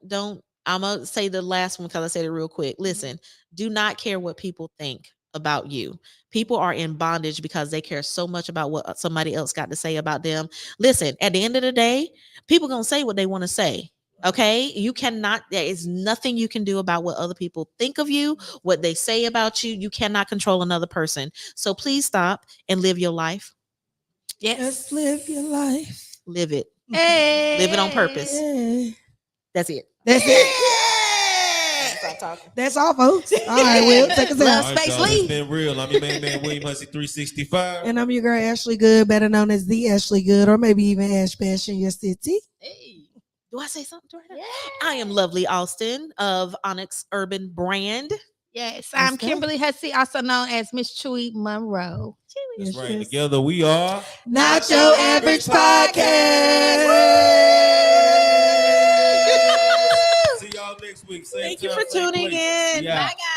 I'm gonna say the last one because I said it real quick. Listen, do not care what people think about you. People are in bondage because they care so much about what somebody else got to say about them. Listen, at the end of the day, people gonna say what they want to say. Okay, you cannot, there is nothing you can do about what other people think of you, what they say about you. You cannot control another person. So please stop and live your life. Yes, live your life. Live it. Hey. Live it on purpose. Yeah. That's it. That's it. Stop talking. That's all, folks. All right, Will, take us Love out. All right, Space y'all, it's Lee. been real. I'm your main man, William Hussey 365. And I'm your girl, Ashley Good, better known as the Ashley Good, or maybe even Ash Bash in your city. Hey. Do I say something to her? Yeah. I am Love Lee Alston of Onyx Urban Brand. Yes, I'm Okay. Kimberly Hussey, also known as Miss Chewy Monroe. That's Yes, right. yes. Together we are Not Your Average Podcast. See y'all next week. Same Thank you time, for same tuning place. in. We out. Bye, guys.